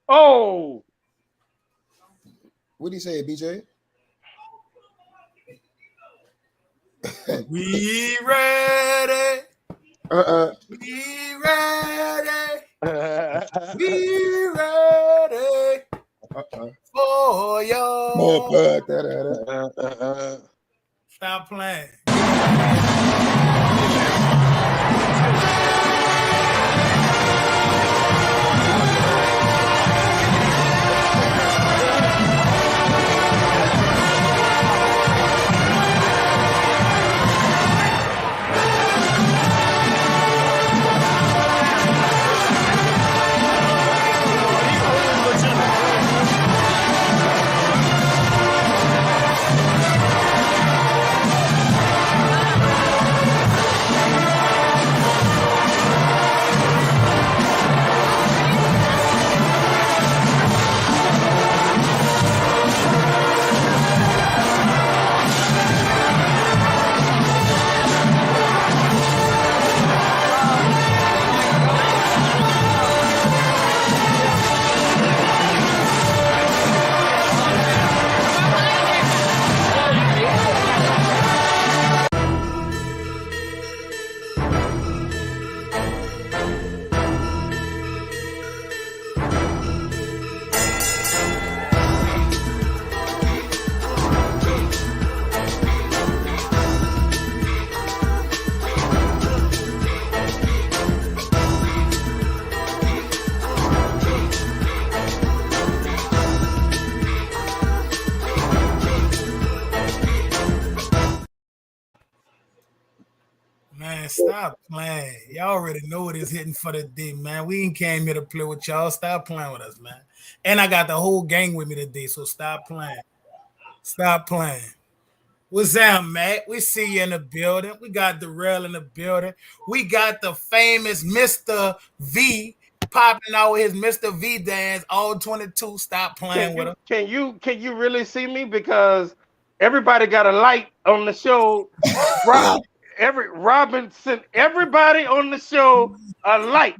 Oh, What do you say, BJ? We ready. We ready. We ready for you. Stop playing. Man, stop playing. Y'all already know what is hitting for the day, man. We ain't came here to play with y'all. Stop playing with us, man. And I got the whole gang with me today, so stop playing. Stop playing. What's up, Matt? We see you in the building. We got Darrell in the building. We got the famous Mr. V popping out with his Mr. V dance, all 22. Stop playing with him. Can you really see me? Because everybody got a light on the show. Robinson, everybody on the show a light.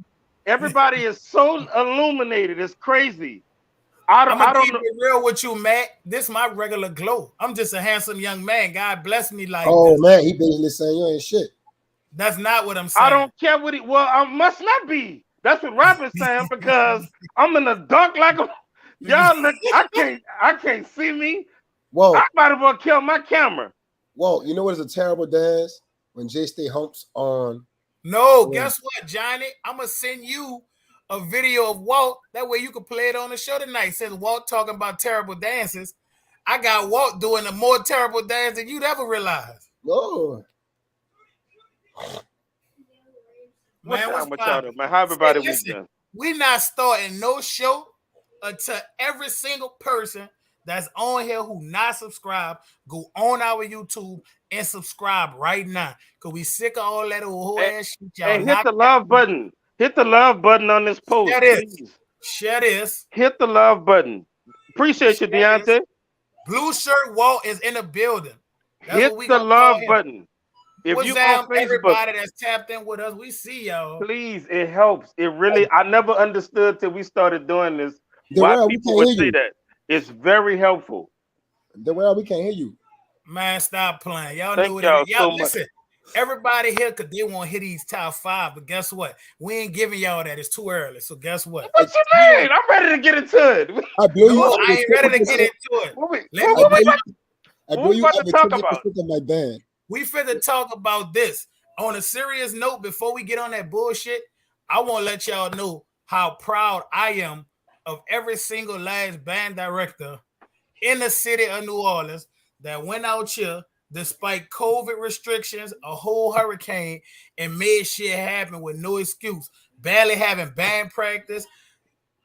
Everybody is so illuminated. It's crazy. I'm gonna keep it real with you, Matt. This is my regular glow. I'm just a handsome young man. God bless me like Oh this. man, he basically saying you ain't shit. That's not what I'm saying. I don't care what he. Well, I must not be. That's what Robin's saying because I'm in the dark like a. Y'all look. I can't see me. Whoa. I might as well kill my camera. Whoa, you know what is a terrible dance? When Jay stay humps on. No, guess what, Johnny? I'm gonna send you a video of Walt. That way you can play it on the show tonight. Since Walt talking about terrible dances, I got Walt doing a more terrible dance than you'd ever realize. No. Man, what's with y'all, man? How everybody weekend? We not starting no show until every single person that's on here who not subscribed go on our YouTube and subscribe right now. Cause we sick of all that old ass shit. Y'all hit the love button. Hit the love button on this post. Share this. Hit the love button. Appreciate you, Deontay. Blue shirt Walt is in the building. That's hit the love button. If you on Facebook, everybody that's tapped in with us, we see y'all. Please, it helps. It really. I never understood till we started doing this why people would say that. It's very helpful. We can't hear you. Man, stop playing. Y'all know what y'all listen. Everybody here because they want to hit these top 5, but guess what? We ain't giving y'all that. It's too early. So guess what? What you mean? I'm ready to get into it. I ain't ready to get into it. What we about to talk about? We finna talk about this. On a serious note, before we get on that bullshit, I want to let y'all know how proud I am of every single last band director in the city of New Orleans that went out here despite COVID restrictions, a whole hurricane, and made shit happen with no excuse. Barely having band practice.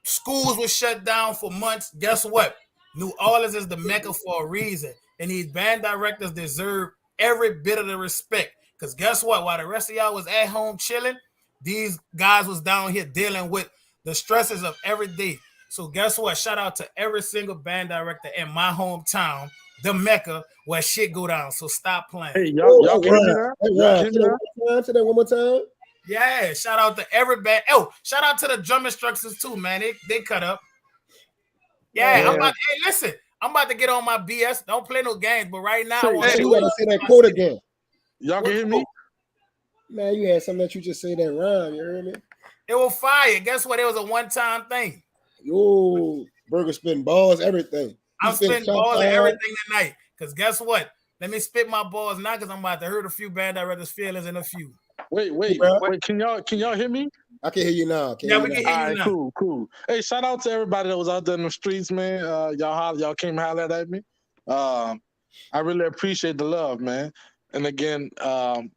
Schools were shut down for months. Guess what? New Orleans is the mecca for a reason. And these band directors deserve every bit of the respect. Because guess what? While the rest of y'all was at home chilling, these guys was down here dealing with the stresses of every day. So guess what? Shout out to every single band director in my hometown, the mecca, where shit go down. So stop playing. Hey, y'all can hear that? Say that one more time. Yeah, shout out to every band. Oh, shout out to the drum instructors too, man. They cut up. Yeah, Yeah. hey, listen, I'm about to get on my BS. Don't play no games, but right now, I want You gotta say that quote again. Y'all can hear me? Man, you had something that you just say that rhyme. You heard me? It was fire. Guess what? It was a one-time thing. Yo, Burger spitting balls, everything. I'm spitting balls and everything tonight. Because guess what? Let me spit my balls now because I'm about to hurt a few band directors' feelings in a few. Wait. Can y'all hear me? I can hear you now. We can hear you All right, now. cool. Hey, shout out to everybody that was out there in the streets, man. Y'all came holler at me. I really appreciate the love, man. And again, I'm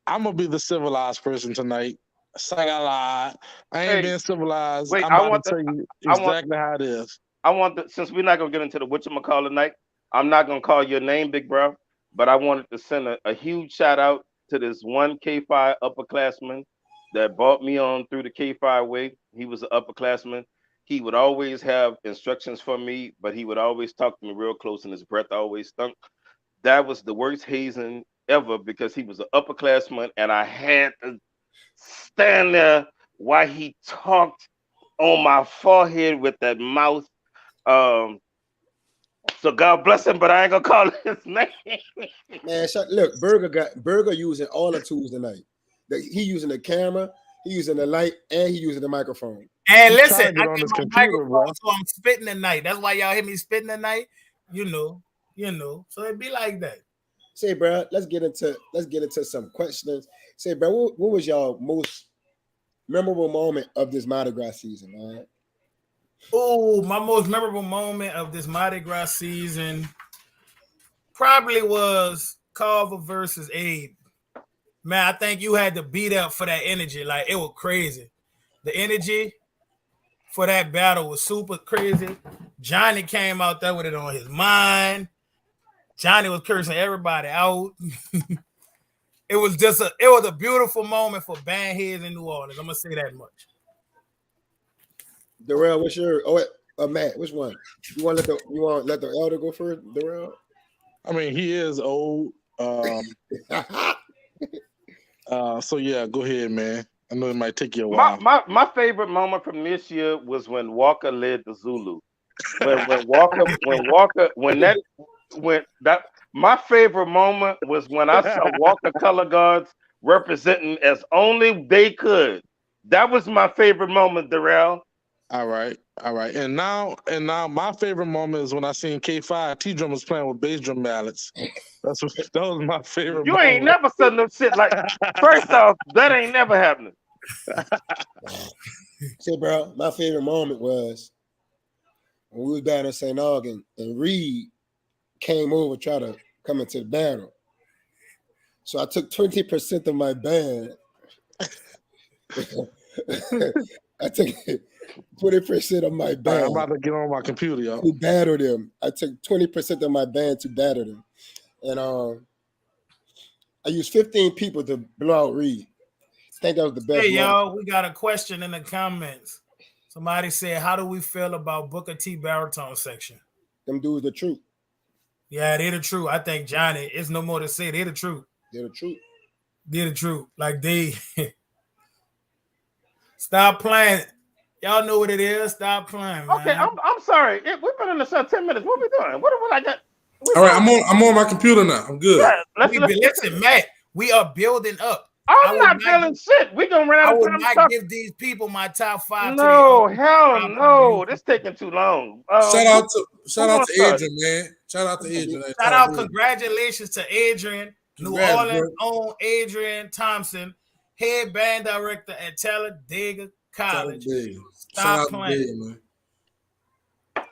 gonna be the civilized person tonight. Say a lot. I ain't being civilized. Wait, I'm about to tell you exactly how it is. Since we're not gonna get into the whatchamacallit tonight, I'm not gonna call your name, big bro, but I wanted to send a huge shout out to this one K5 upperclassman that brought me on through the K5 way. He was an upperclassman. He would always have instructions for me, but he would always talk to me real close and his breath always stunk. That was the worst hazing ever because he was an upperclassman and I had to stand there while he talked on my forehead with that mouth. So God bless him, but I ain't gonna call his name. Man, look, Burger using all the tools tonight. He using the camera, he using the light, and he using the microphone. And listen, I got my microphone, so I'm spitting tonight. That's why y'all hear me spitting tonight. You know. So it be like that. Say, bro, let's get into some questions. Say, bro, what was y'all most memorable moment of this Mardi Gras season, man? Oh, my most memorable moment of this Mardi Gras season probably was Carver versus Abe. Man, I think you had to beat up for that energy. Like, it was crazy. The energy for that battle was super crazy. Johnny came out there with it on his mind. Johnny was cursing everybody out. It was a beautiful moment for band heads in New Orleans. I'm gonna say that much. Darrell, what's your Matt, which one? You want to let the elder go first, Darrell? I mean, he is old. So yeah, go ahead, man. I know it might take you a while. My favorite moment from this year was when Walker led the Zulu. My favorite moment was when I saw Walker color guards representing as only they could. That was my favorite moment, Darrell. All right. And now my favorite moment is when I seen K5 T drummers playing with bass drum mallets. That was my favorite. You ain't never said no shit like. First off, that ain't never happening. Say, bro, my favorite moment was when we was down in St. Augustine and Reed came over try to come into the battle. So I took 20% of my band. I took 20% of my band. I'm about to get on my computer, y'all. To battle them. I took 20% of my band to battle them. And I used 15 people to blow out Reed. I think that was the best. Hey, y'all, we got a question in the comments. Somebody said, how do we feel about Booker T baritone section? Them dudes the truth. Yeah, they're the truth. I think Johnny, it's no more to say. They're the truth. They're the truth. They're the truth. Like they stop playing. Y'all know what it is. Stop playing, man. Okay, I'm sorry. We've been in the sun 10 minutes. What we doing? What I got? All right, I'm on my computer now. I'm good. Yeah, listen, Matt. We are building up. I'm not building shit. We gonna run out of time. I would not give these people my top 5. No, hell no. This taking too long. Shout out to Adrian, man. Shout out to Adrian. Shout out, congratulations to Adrian, New Orleans own Adrian Thompson, head band director at Talladega College. Stop playing, man.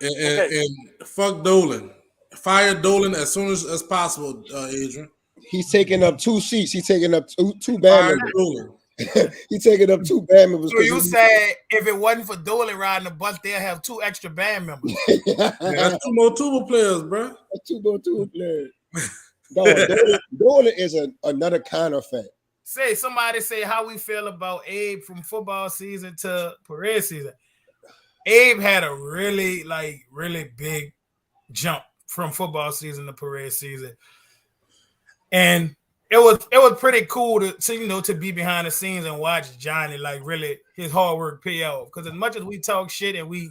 And fuck Dolan. Fire Dolan as soon as possible, Adrian. He's taking up 2 seats. He's taking up two band members. He's taking up 2 band members. So you said if it wasn't for Dolan riding the bus, they'll have 2 extra band members. That's 2 more tuba players, bro. That's 2 more tuba players. Dolan is another kind of fact. Somebody say how we feel about Abe from football season to parade season. Abe had a really big jump from football season to parade season. And it was pretty cool to be behind the scenes and watch Johnny really his hard work pay off. Because as much as we talk shit and we,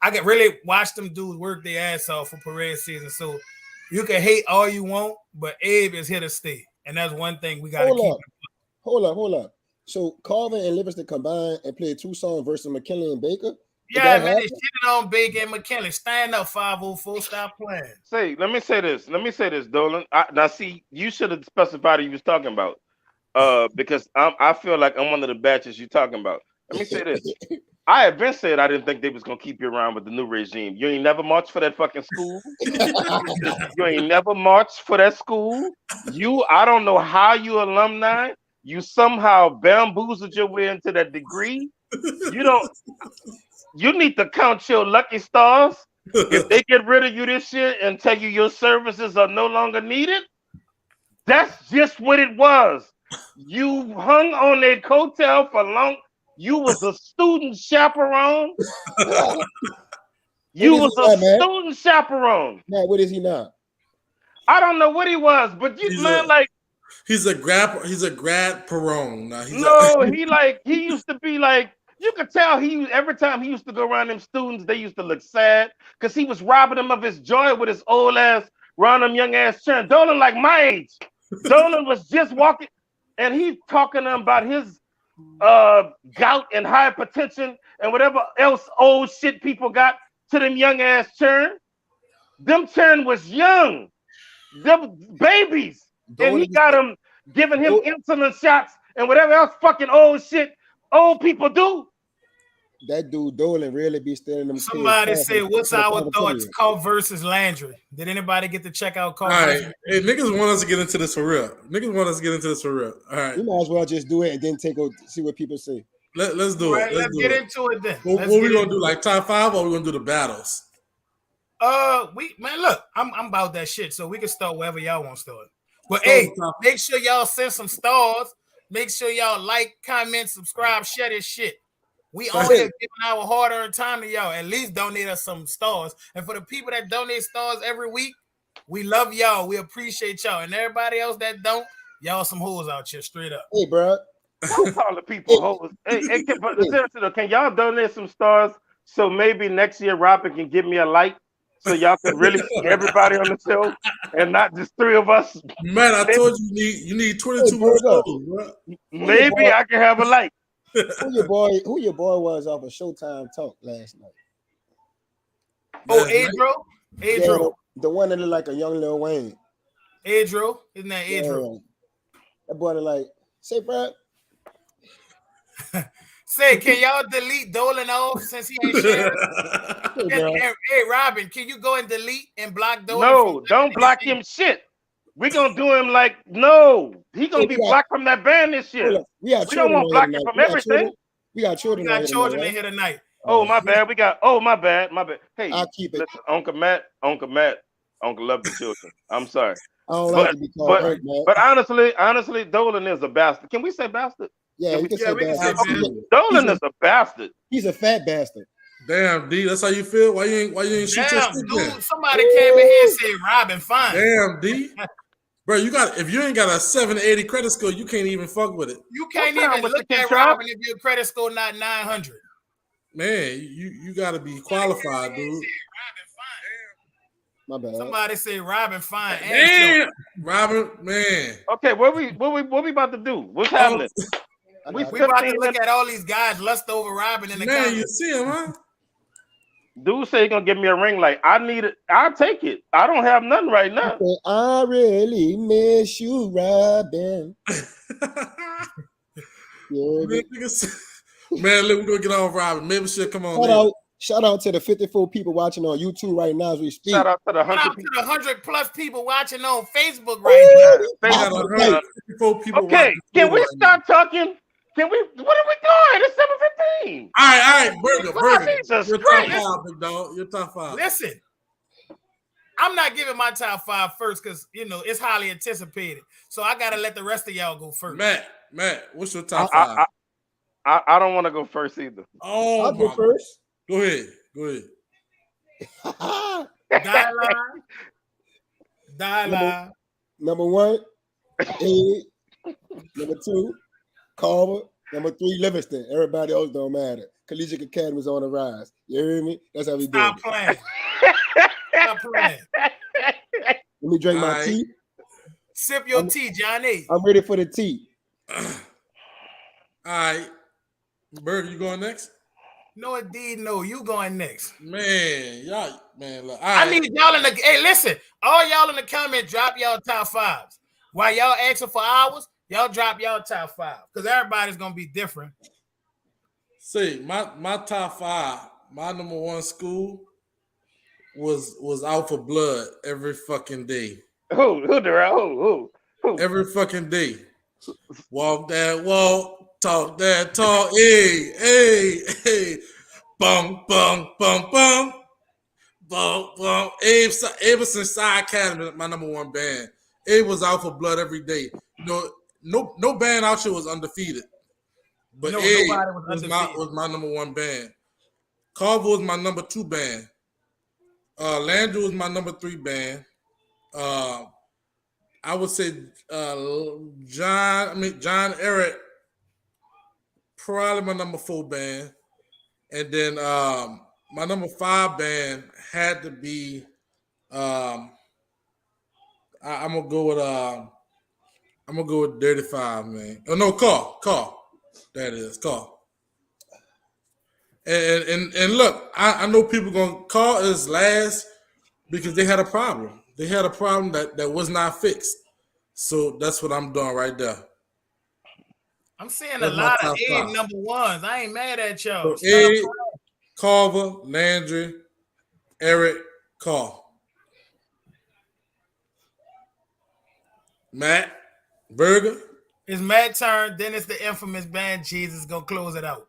I can really watch them dudes work their ass off for parade season. So you can hate all you want, but Abe is here to stay. And that's one thing we got to keep. Hold up. So Carvin and Livingston combined and played 2 songs versus McKinley and Baker? Yeah, man, they shitted on Baker and McKinley. Stand up, 504, stop playing. Let me say this, Dolan. Now, see, you should have specified who you was talking about. Because I feel like I'm one of the batches you talking about. Let me say this. I had been said I didn't think they was gonna keep you around with the new regime. You ain't never marched for that fucking school. You ain't never marched for that school. I don't know how you alumni. You somehow bamboozled your way into that degree. You need to count your lucky stars. If they get rid of you this year and tell you your services are no longer needed, that's just what it was. You hung on their coattail for long. You was a student chaperone. You was a student chaperone. Matt, what is he now? I don't know what he was, but he's a grad parone. He used to be like, you could tell every time he used to go around them students, they used to look sad because he was robbing them of his joy with his old ass, round them young ass churn. Dolan like my age. Dolan was just walking and he's talking to them about his gout and hypertension and whatever else old shit people got to them young ass churn. Them churn was young. Them babies. And he got them giving him insulin shots and whatever else fucking old shit old people do. That dude Dolan really be standing them. Somebody say, what's our thoughts? Call versus Landry. Did anybody get to check out Call? All right. Hey, niggas want us to get into this for real. All right. You might as well just do it and then see what people say. Let's do it. Let's get into it then. What we gonna do? Like top 5, or we gonna do the battles? Look, I'm about that shit, so we can start wherever y'all want to start. But make sure y'all send some stars. Make sure y'all like, comment, subscribe, share this shit. We on here giving our hard-earned time to y'all. At least donate us some stars. And for the people that donate stars every week, we love y'all. We appreciate y'all. And everybody else that don't, y'all some hoes out here, straight up. Hey, bro. Don't call the people hoes. Can y'all donate some stars so maybe next year Robin can give me a light so y'all can really see everybody on the show and not just 3 of us? Man, I told you need 22 more shows, bro. Maybe I can have a light. Who your boy was off of Showtime Talk last night? Oh, Adro? Yeah, the one that looked like a young Lil Wayne. Adro? Isn't that Adro? That boy like, say, bro. Say, can y'all delete Dolan off since he ain't sharing? Hey, Robin, can you go and delete and block Dolan? No, don't block him shit. We're going to do him like, no. He going to be blocked from that band this year. We don't want to block him from everything. We got children in here tonight. Oh, my bad. My bad. Hey, I'll keep it. Listen, Uncle Matt, Uncle love the children. I'm sorry. I don't like to be called hurt, man. But honestly, Dolan is a bastard. Can we say bastard? Yeah, we can say bastard. Dolan is a bastard. He's a fat bastard. Damn, D, that's how you feel? Why you ain't shoot your stick dude, somebody came in here and said Robin fine. Damn, D. Bro, if you ain't got a 780 credit score, you can't even fuck with it. You can't even look at Robin if your credit score not 900. Man, you gotta be qualified, dude. My bad. Somebody say Robin fine. Damn, Robin, man. Okay, what we about to do? What's happening? We about to look at all these guys lust over Robin in the comments. You see him, huh? Dude say he gonna give me a ring light. I need it. I'll take it. I don't have nothing right now. Okay, I really miss you, Robin. Man, look, we're gonna get on Robin. Maybe she'll come on. Shout out to the 54 people watching on YouTube right now as we speak. Shout out to the 100 plus people watching on Facebook right now. 54 people okay, can we start talking? What are we doing? It's 7:15. All right, Burger. Jesus You're Christ. top 5, big dog. You're top 5. Listen, I'm not giving my top 5 first because it's highly anticipated. So I gotta let the rest of y'all go first. Matt, what's your top 5? I don't want to go first either. Oh, I'll go first. Go ahead. Die. Number 1, Ed. Number 2, Carver. Number 3, Livingston. Everybody else don't matter. collegiate academies on the rise. You hear me? That's how we doing Stop it. playing. Stop playing. Let me drink my Alright. tea. Sip your tea, Johnny. I'm ready for the tea. All right. Bird, you going next? No, indeed, no. You going next. Man, y'all, man, look. All I right. need y'all in the hey, listen, all y'all in the comments, drop y'all top fives. While y'all asking for hours, y'all drop y'all top five. Because everybody's gonna be different. See, my top five, my number one school was out for blood every fucking day. Who, Darrell? Who? Every fucking day. Walk that walk, talk that talk. Hey. Bum, bum, bum, bum. Bum, bum. Ever since Sci Academy, my number one band, it was out for blood every day. No band out here was undefeated. But No, A nobody was undefeated. was my number one band. Carver was my number two band. Landry was my number three band. I would say John Eric, probably my number four band. And then my number five band had to be I'm gonna go with Dirty Five, man. Oh no, Call. That is Call. And look, I know people gonna call us last because they had a problem. They had a problem that was not fixed. So that's what I'm doing right there. I'm seeing That's a my lot of top A five. number ones. I ain't mad at y'all. So Ed, Carver, Landry, Eric, Call. Matt, Berger. It's Matt's turn. Then it's the infamous band Jesus gonna close it out.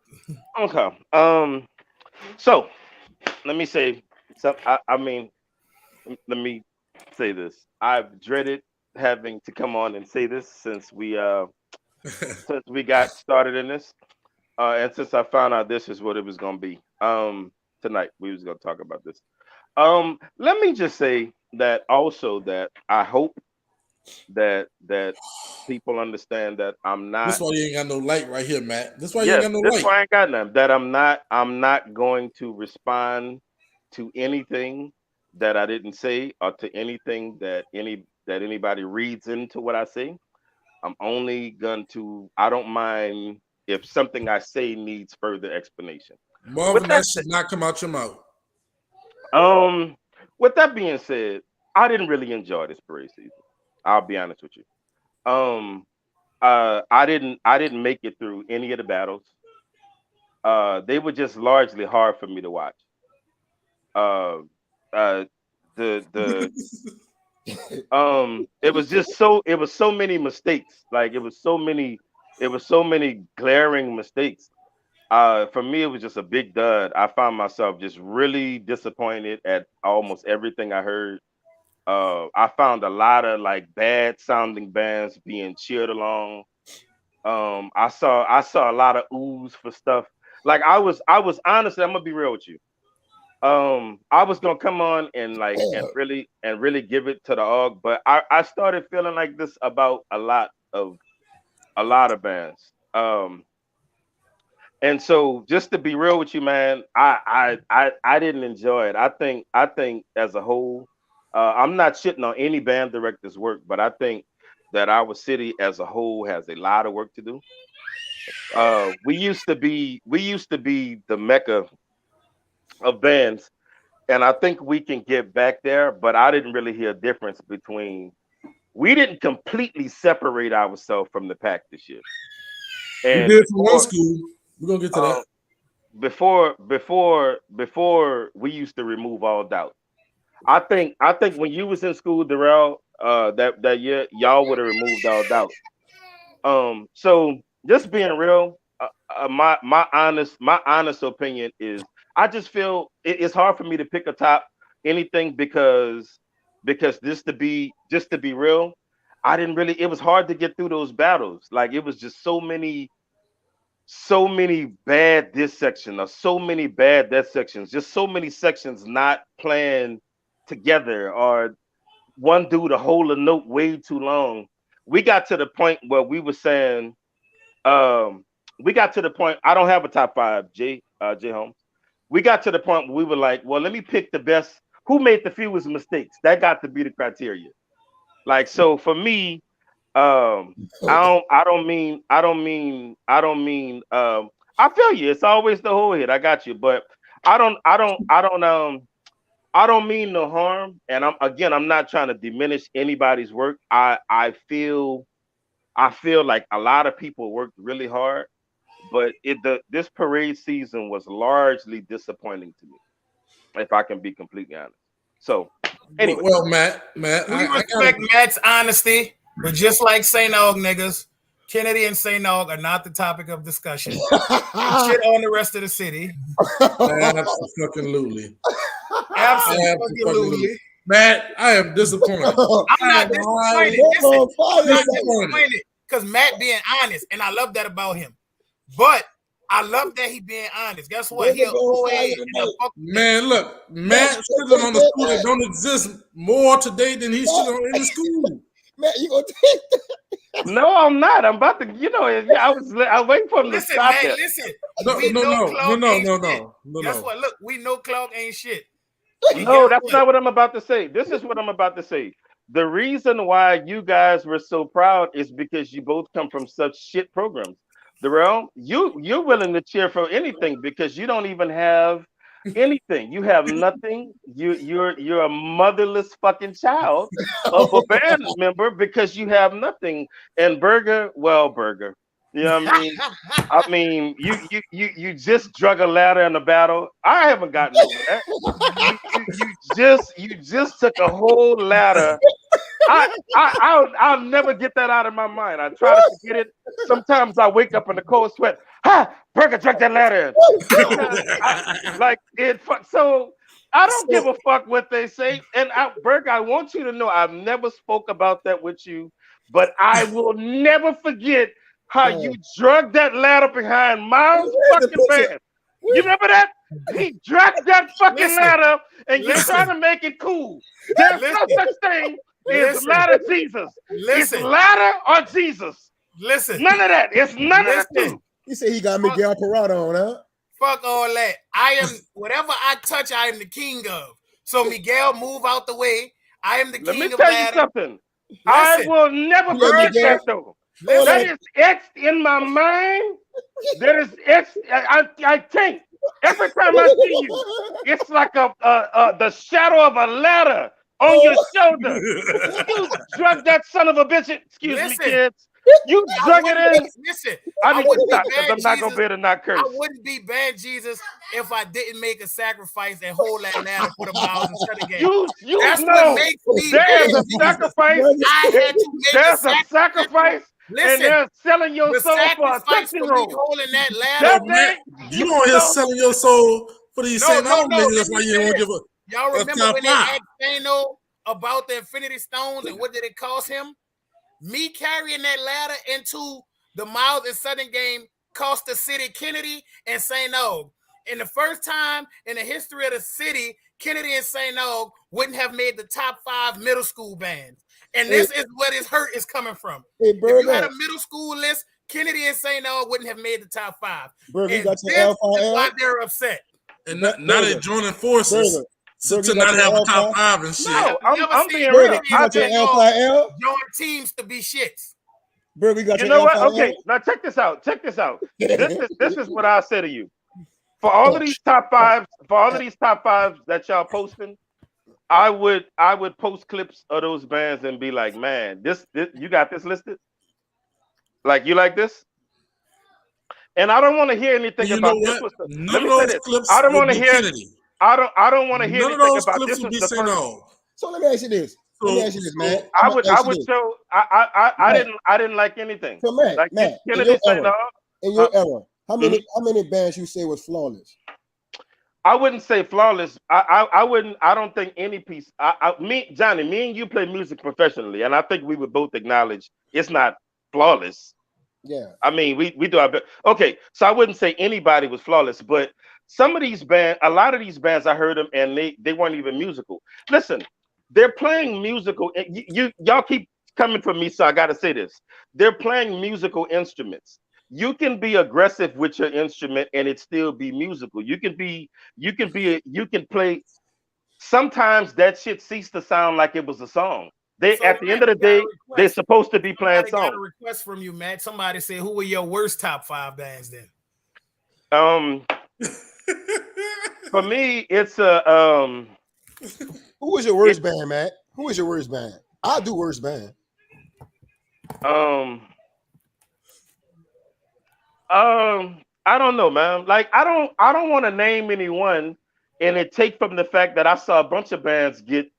Okay. So let me say some. I mean, let me say this. I've dreaded having to come on and say this since we got started in this, and since I found out this is what it was gonna be. Tonight we was gonna talk about this. Let me just say that also that I hope that people understand that I'm not. This why you ain't got no light right here, Matt. This why you ain't Yes, got no this light. why I ain't got none. That I'm not going to respond to anything that I didn't say or to anything that anybody reads into what I say. I'm only going to. I don't mind if something I say needs further explanation. With Marvin, that that should not come out your mouth. um, with that being said, I didn't really enjoy this parade season. I'll be honest with you. Um, I didn't make it through any of the battles. They were just largely hard for me to watch. Uh, uh, the it was so many mistakes. Like it was so many glaring mistakes. For me, it was just a big dud. I found myself just really disappointed at almost everything I heard. I found a lot of like bad sounding bands being cheered along. I saw a lot of oohs for stuff. Like I was honestly, I'm gonna be real with you. I was gonna come on and like and really give it to the og, but I started feeling like this about a lot of bands. And so just to be real with you, man, I didn't enjoy it. I think as a whole, I'm not shitting on any band director's work, but I think that our city as a whole has a lot of work to do. We used to be the mecca of bands, and I think we can get back there. But I didn't really hear a difference between. We didn't completely separate ourselves from the pack this year. We And did from one school. We're gonna get to um, that. before we used to remove all doubt. I think when you was in school, Darrell, that year, y'all would have removed all doubt. So just being real, my honest opinion is I just feel it's hard for me to pick a top anything because just to be real, I didn't really. It was hard to get through those battles. Like it was just so many bad this section or so many bad that sections, just so many sections not playing together or one dude to hold a note way too long. We got to the point where we were saying, um, we got to the point. I don't have a top five, J Holmes. We got to the point where we were like, well, let me pick the best. Who made the fewest mistakes? That got to be the criteria. Like, so for me, I feel you. It's always the whole hit. I got you, but I don't mean no harm. And I'm not trying to diminish anybody's work. I feel like a lot of people worked really hard, but this parade season was largely disappointing to me, if I can be completely honest. So anyway, well, Matt, We respect Matt's honesty, but just like St. Aug niggas, Kennedy and St. Aug are not the topic of discussion. Shit on the rest of the city. Absolutely. Absolutely. Matt, I am disappointed. I'm not disappointed because Matt being honest, and I love that about him. But I love that he being honest. Guess what? Man, look, Matt sitting on the school that don't exist more today than he's sitting on in the school. Matt, you gonna take that? No, I'm not. I'm about to, I was waiting for him to stop man, it. Listen, No. Guess what? Look, we know Clark ain't shit. No, that's not what I'm about to say. This is what I'm about to say. The reason why you guys were so proud is because you both come from such shit programs. Darrell, you're willing to cheer for anything because you don't even have anything. You have nothing. You're a motherless fucking child of a band member because you have nothing. And Burger, you know what I mean? I mean, you just drug a ladder in a battle. I haven't gotten over that. You just took a whole ladder. I'll never get that out of my mind. I try to forget it. Sometimes I wake up in the cold sweat. Burger drug that ladder in. So I don't give a fuck what they say. And Burger, I want you to know I've never spoke about that with you, but I will never forget how you drug that ladder behind Miles' fucking band. You remember that? He dragged that fucking ladder, and you're trying to make it cool. There's no such thing as ladder Jesus. It's ladder or Jesus. None of that. It's none of the two. He said he got Miguel Parada on, huh? Fuck all that. I am whatever I touch, I am the king of. So Miguel, move out the way. I am the king of ladder. Let me tell you something. I will never forget that though. That is etched in my mind. That is etched. I think every time I see you, it's like the shadow of a ladder on your shoulder. You drug that son of a bitch. Excuse me, kids. You drug it in. Listen, I need to stop because I'm not gonna be able to not curse. I wouldn't be bad Jesus if I didn't make a sacrifice and hold that ladder for the Miles and Southern game. That's what makes me there's a sacrifice. I had to make there's a sacrifice. Listen, and they're selling your soul for a Tootsie Roll. Holding that ladder. You on here selling your soul for these same niggas. That's why you don't give a. Y'all remember when they asked Thanos about the Infinity Stones and what did it cost him? Me carrying that ladder into the Miles and Southern game cost the city Kennedy and St. Aug. And the first time in the history of the city, Kennedy and St. Aug wouldn't have made the top 5 middle school bands. And this is where this hurt is coming from. If you had a middle school list, Kennedy and St. Aug wouldn't have made the top 5. Bro, and got this is why they're upset. And now they're joining forces. To not have a top 5 and shit. No, I'm being real. I got your join teams to be shits. Bro, we got you know what? Okay, now check this out. This is what I say to you. For all of these top 5s, that y'all posting, I would post clips of those bands and be like, man, this you got this listed? Like, you like this? And I don't want to hear anything about this. None of those clips. I don't want to hear. I don't want to hear anything about this. So let me ask you this. Man. I would show. I didn't like anything. So Matt, like in your era, how many bands you say was flawless? I wouldn't say flawless. I wouldn't. I don't think any piece. Johnny, me and you play music professionally, and I think we would both acknowledge it's not flawless. Yeah. I mean, we do our best. Okay, so I wouldn't say anybody was flawless, but some of these bands, a lot of these bands, I heard them, and they weren't even musical. Listen, they're playing musical. Y'all keep coming for me, so I got to say this. They're playing musical instruments. you can be aggressive with your instrument and it still be musical. You can play. Sometimes that shit ceased to sound like it was a song. They So at the end Matt, of the we got a day, they're request. supposed to be playing Somebody got a songs. request from you, Matt. Somebody said, "Who were your worst top 5 bands then?" Um, for me, it's a Who was your it worst band, Matt? Who was your worst band? I'll do worst band. um I don't know, man. Like I don't want to name anyone, and it take from the fact that I saw a bunch of bands get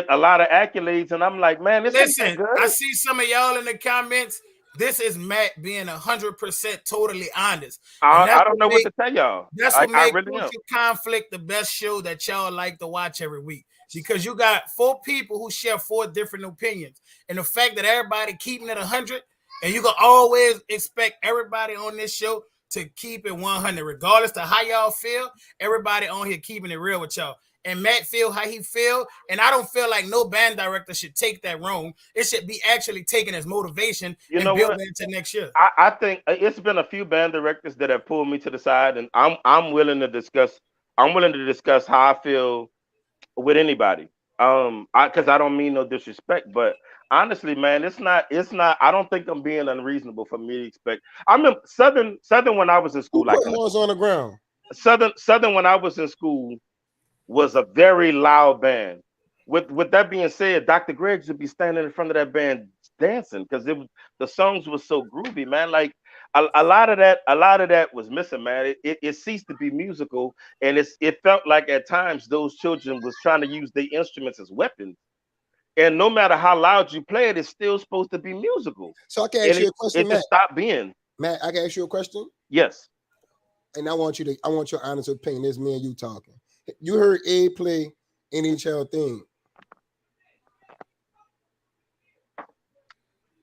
a lot of accolades, and I'm like, man, this ain't that Listen, I good. see some of y'all in the comments. This is Matt being 100% totally honest, and I don't know what to tell y'all. that's what I make really am. Crucial Conflict the best show that y'all like to watch every week. Because you got 4 people who share 4 different opinions, and the fact that everybody keeping it 100, and you can always expect everybody on this show to keep it 100, regardless of how y'all feel. Everybody on here keeping it real with y'all. And Matt feel how he feel, and I don't feel like no band director should take that wrong. It should be actually taken as motivation You and know build what? into next year. I think it's been a few band directors that have pulled me to the side, and I'm willing to discuss. I'm willing to discuss how I feel with anybody. Because I don't mean no disrespect, but honestly, man, it's not. I don't think I'm being unreasonable for me to expect. I remember Southern when I was in Who school, like put horns on the ground? Southern when I was in school was a very loud band. With that being said, Dr. Greggs would be standing in front of that band dancing because it was the songs were so groovy, man. Like a lot of that was missing, man. It ceased to be musical, and it felt like at times those children was trying to use their instruments as weapons. And no matter how loud you play it, it's still supposed to be musical. So I can And ask you a question, it Matt. just stopped being. Matt, I can ask you a question, Yes. and I want your honest opinion. This me and you talking. You heard Abe play NHL thing.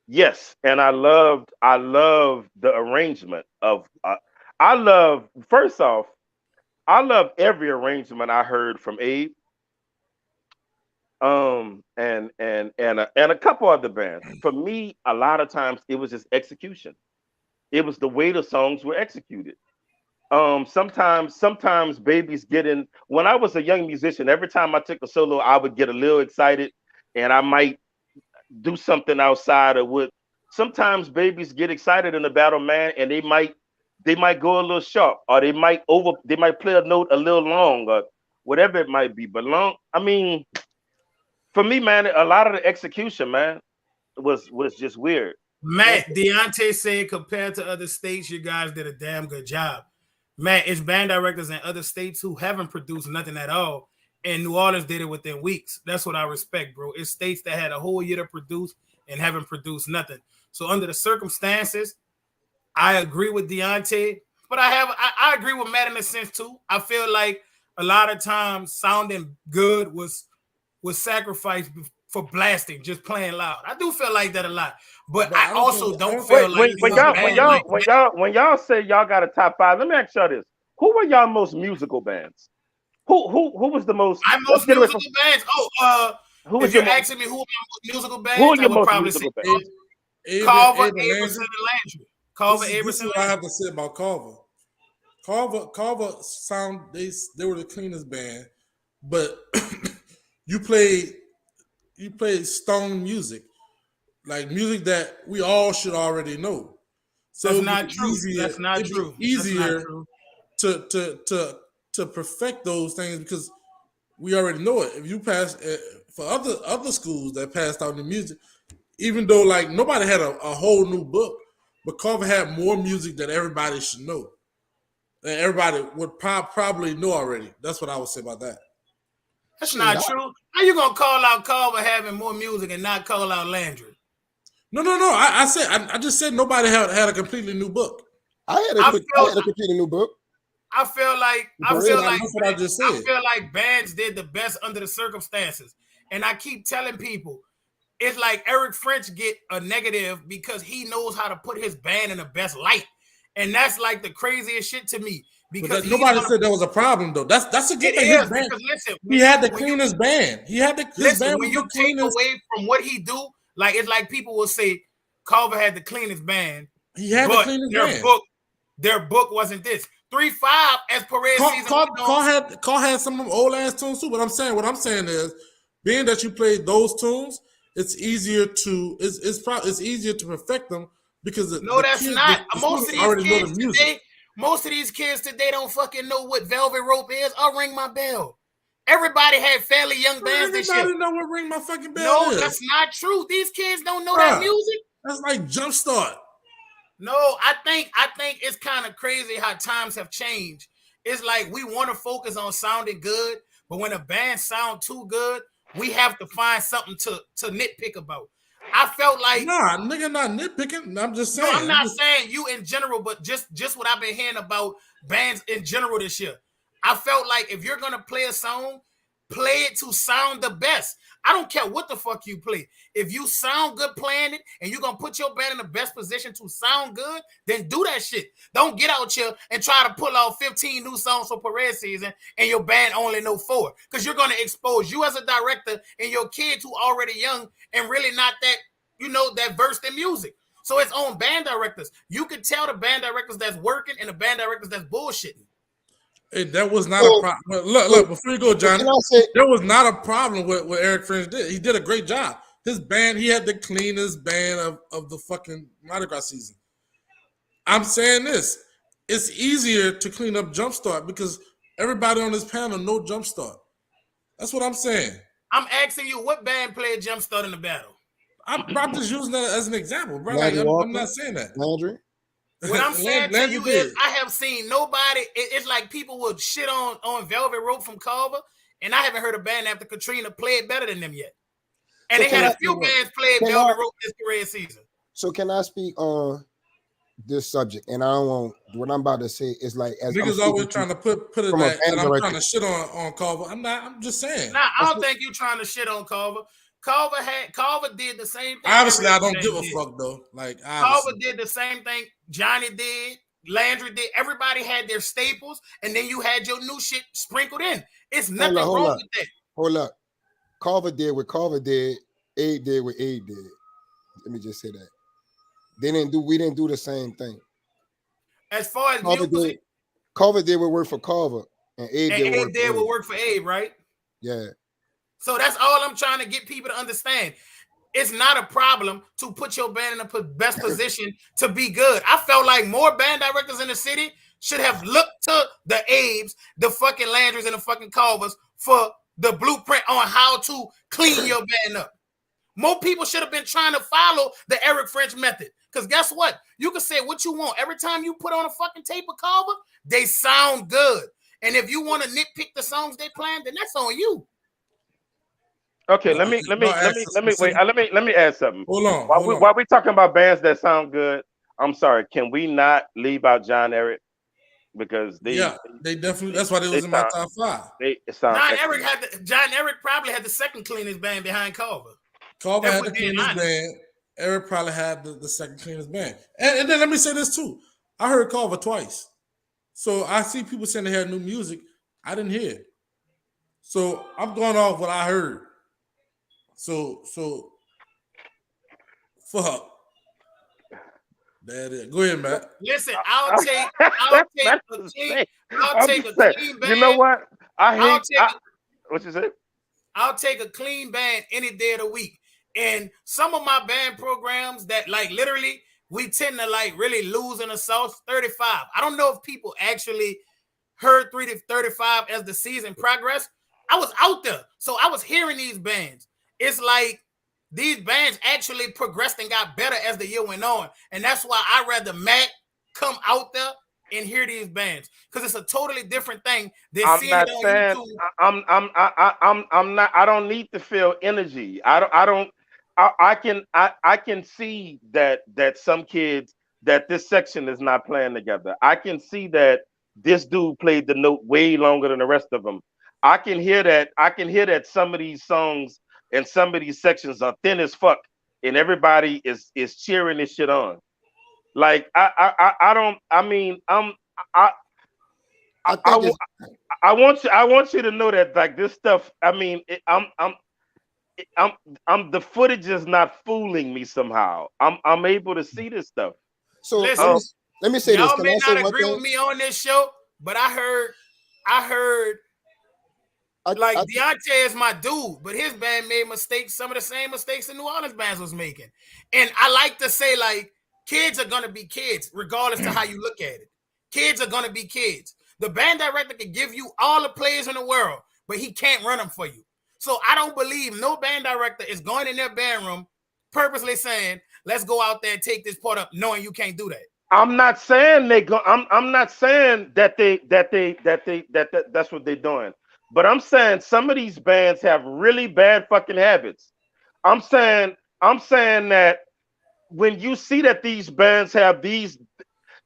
Yes, and I loved the arrangement of I love first off, I love every arrangement I heard from Abe, and a couple other bands. For me, a lot of times it was just execution. It was the way the songs were executed. Sometimes babies get in. When I was a young musician, every time I took a solo, I would get a little excited, and I might do something outside of what sometimes babies get excited in the battle, man, and they might go a little sharp, or they might play a note a little long, or whatever it might be. But long, I mean, for me, man, a lot of the execution, man, was just weird. And Matt, Deontay said compared to other states, you guys did a damn good job. Matt, it's band directors in other states who haven't produced nothing at all. And New Orleans did it within weeks. That's what I respect, bro. It's states that had a whole year to produce and haven't produced nothing. So under the circumstances, I agree with Deontay, but I agree with Matt in a sense too. I feel like a lot of times sounding good was sacrificed for blasting, just playing loud. I do feel like that a lot, but But I also I don't don't feel think wait, like it was bad. Like when y'all say y'all got a top five, let me ask y'all this: who were y'all most musical bands? Who was the most? I'm Let's most get away musical from bands. who If was your you're most asking me who are my most musical who are bands, I your would most probably say musical bands? Carver, Abe and Aberson, Landry. and Landry. Carver, This is Aberson, what I Landry. have to say about Carver. Carver sound they were the cleanest band, but you played stone music, like music that we all should already know. So That's not true. That's not it'd be true. That's not easier true. to perfect those things because we already know it. If you pass for other schools that passed out the music, even though like nobody had a whole new book, but Carver had more music that everybody should know. And everybody would probably know already. That's what I would say about that. That's Shit, not true. How you gonna call out Carver having more music and not call out Landry? No. I just said nobody had a completely new book. I had I a completely new book. I feel like That's what I just said. bands did the best under the circumstances. And I keep telling people, it's like Eric French get a negative because he knows how to put his band in the best light. And that's like the craziest shit to me. Because nobody said there was a problem though. That's a good it thing. is His band, because listen, he had the cleanest band. His band when was you the take cleanest. away from what he do, like it's like people will say Carver had the cleanest band, He had to but clean his band. their book wasn't this. 3-5 as Perez season went on. Carl had some of them old ass tunes too. But what I'm saying is, being that you played those tunes, it's easier to it's easier to perfect them because No, that's not. the students already know the music. Most of these kids today don't fucking know what Velvet Rope is. I'll ring my bell. Everybody had fairly young bands this year. Everybody know what Ring My Fucking Bell is. No, that's not true. These kids don't know that music. That's like Jumpstart. No, I think it's kind of crazy how times have changed. It's like we want to focus on sounding good, but when a band sound too good, we have to find something to nitpick about. I felt like nigga, not nitpicking. I'm just saying. No, I'm not saying you in general, but just what I've been hearing about bands in general this year. I felt like if you're gonna play a song, play it to sound the best. I don't care what the fuck you play. If you sound good playing it and you're gonna put your band in the best position to sound good, then do that shit. Don't get out here and try to pull out 15 new songs for Perez season and your band only know 4. Because you're gonna expose you as a director and your kids who already young and really not that, that versed in music. So it's on band directors. You can tell the band directors that's working and the band directors that's bullshitting. Hey, that was not a problem. Look, before you go, Johnny, there was not a problem with what Eric French did. He did a great job. His band, he had the cleanest band of the fucking Mardi Gras season. I'm saying this. It's easier to clean up Jumpstart because everybody on this panel know Jumpstart. That's what I'm saying. I'm asking you, what band played Jumpstart in the battle? I'm just using that as an example, bro. Like, I'm not saying that. Landry? What I'm saying to you is I have seen nobody. It's like people would shit on Velvet Rope from Culver, and I haven't heard a band after Katrina play it better than them yet. And they had a few bands play Velvet Rope this career season. So can I speak on this subject? And I don't want what I'm about to say is like as niggas always trying to put it back, and I'm trying to shit on Culver. I'm just saying. Nah, I don't think you trying to shit on Culver. Culver did the same thing. Obviously, I don't give a fuck though. Like Culver did the same thing. Johnny did. Landry did. Everybody had their staples, and then you had your new shit sprinkled in. It's nothing wrong with that. Hold up. Culver did what Culver did. Abe did what Abe did. Let me just say that. We didn't do the same thing. As far as Culver did what worked for Culver, and Abe did what worked for Abe, right? Yeah. So that's all I'm trying to get people to understand. It's not a problem to put your band in the best position to be good. I felt like more band directors in the city should have looked to the Abes, the fucking Landrys, and the fucking Culvers for the blueprint on how to clean your band up. More people should have been trying to follow the Eric French method. Because guess what? You can say what you want. Every time you put on a fucking tape of Culver, they sound good. And if you want to nitpick the songs they playing, then that's on you. Okay, let me add something. Hold on. While we talking about bands that sound good, I'm sorry, can we not leave out John Eric? Because they definitely, that's why they was in my top 5. John Eric probably had the second cleanest band behind Culver. Culver had the cleanest band. Eric probably had the second cleanest band. And then let me say this too. I heard Culver twice. So I see people saying they had new music. I didn't hear it. So I'm going off what I heard. So fuck. That is. Go ahead, Matt. Listen, I'll take a clean band. You know what? What you say? I'll take a clean band any day of the week. And some of my band programs that like literally we tend to like really lose in the sauce 35. I don't know if people actually heard 3 to 35 as the season progressed. I was out there, so I was hearing these bands. It's like these bands actually progressed and got better as the year went on. And that's why I rather Matt come out there and hear these bands. Because it's a totally different thing than seeing it on YouTube. I'm not I don't need to feel energy. I can see that some kids that this section is not playing together. I can see that this dude played the note way longer than the rest of them. I can hear that some of these songs and some of these sections are thin as fuck, and everybody is cheering this shit on. Like I want you to know that like this stuff. I mean, the footage is not fooling me somehow. I'm able to see this stuff. So Listen, let me say this. y'all Can may I say not one agree thing? with me on this show, but I heard like Deontay is my dude, but his band made mistakes, some of the same mistakes the New Orleans bands was making. And I like to say, like, kids are gonna be kids, regardless to how you look at it. Kids are gonna be kids. The band director can give you all the players in the world, but he can't run them for you. So I don't believe no band director is going in their band room purposely saying, let's go out there and take this part up, knowing you can't do that. I'm not saying they go. I'm not saying that's what they're doing. But I'm saying some of these bands have really bad fucking habits. I'm saying I'm saying that when you see that these bands have these,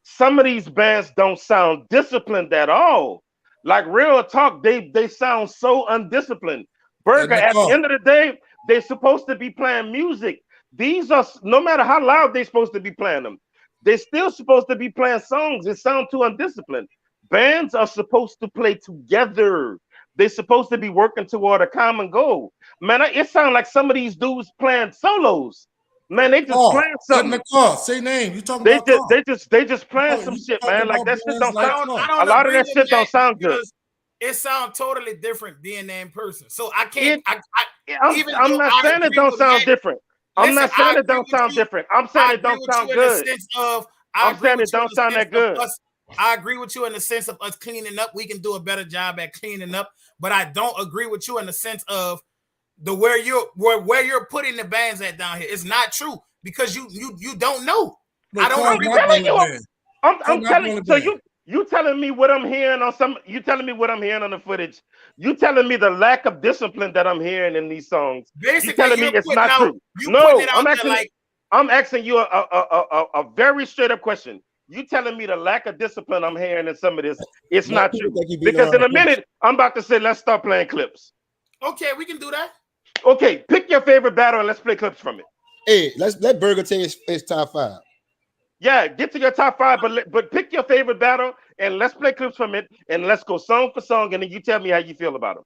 some of these bands don't sound disciplined at all. Like real talk, they sound so undisciplined. And Burger, the at the car. end of the day, they're supposed to be playing music. These are, no matter how loud they're supposed to be playing them, they're still supposed to be playing songs. It sounds too undisciplined. Bands are supposed to play together. They're supposed to be working toward a common goal. Man, it sounds like some of these dudes playing solos. Man, they just Car. playing In something. the car. Say name. You talking They about just car. they just playing some You shit, talking man. Like about that shit bands don't like sound. I car. A don't lot of agree that with shit don't that sound good. because it sounds totally different being that in person. So I can't. It, I even I'm though not I saying it agree don't with sound Matt, different. I'm listen, not saying it don't sound different. I'm saying I it agree don't with sound you in the good. sense of I I'm agree saying with it you in don't the sound sense that of good. us. I agree with you in the sense of us cleaning up. We can do a better job at cleaning up, but I don't agree with you in the sense of the where you're putting the bands at down here. It's not true because you don't know. No, I don't car I'm agree not with the telling that. only you. band. Car I'm not the telling you. only So band. you telling me what I'm hearing on some. You telling me what I'm hearing on the footage. You telling me the lack of discipline that I'm hearing in these songs. You Basically, telling me it's not true. you putting No, it out there like I'm asking you a very straight up question. You telling me the lack of discipline I'm hearing in some of this, it's Most not people true. think you beating Because around in the a bush. minute, I'm about to say, let's start playing clips. okay, we can do that. Okay, pick your favorite battle and let's play clips from it. Hey, let Burger take his top 5. Yeah, get to your top five, but pick your favorite battle and let's play clips from it and let's go song for song and then you tell me how you feel about them.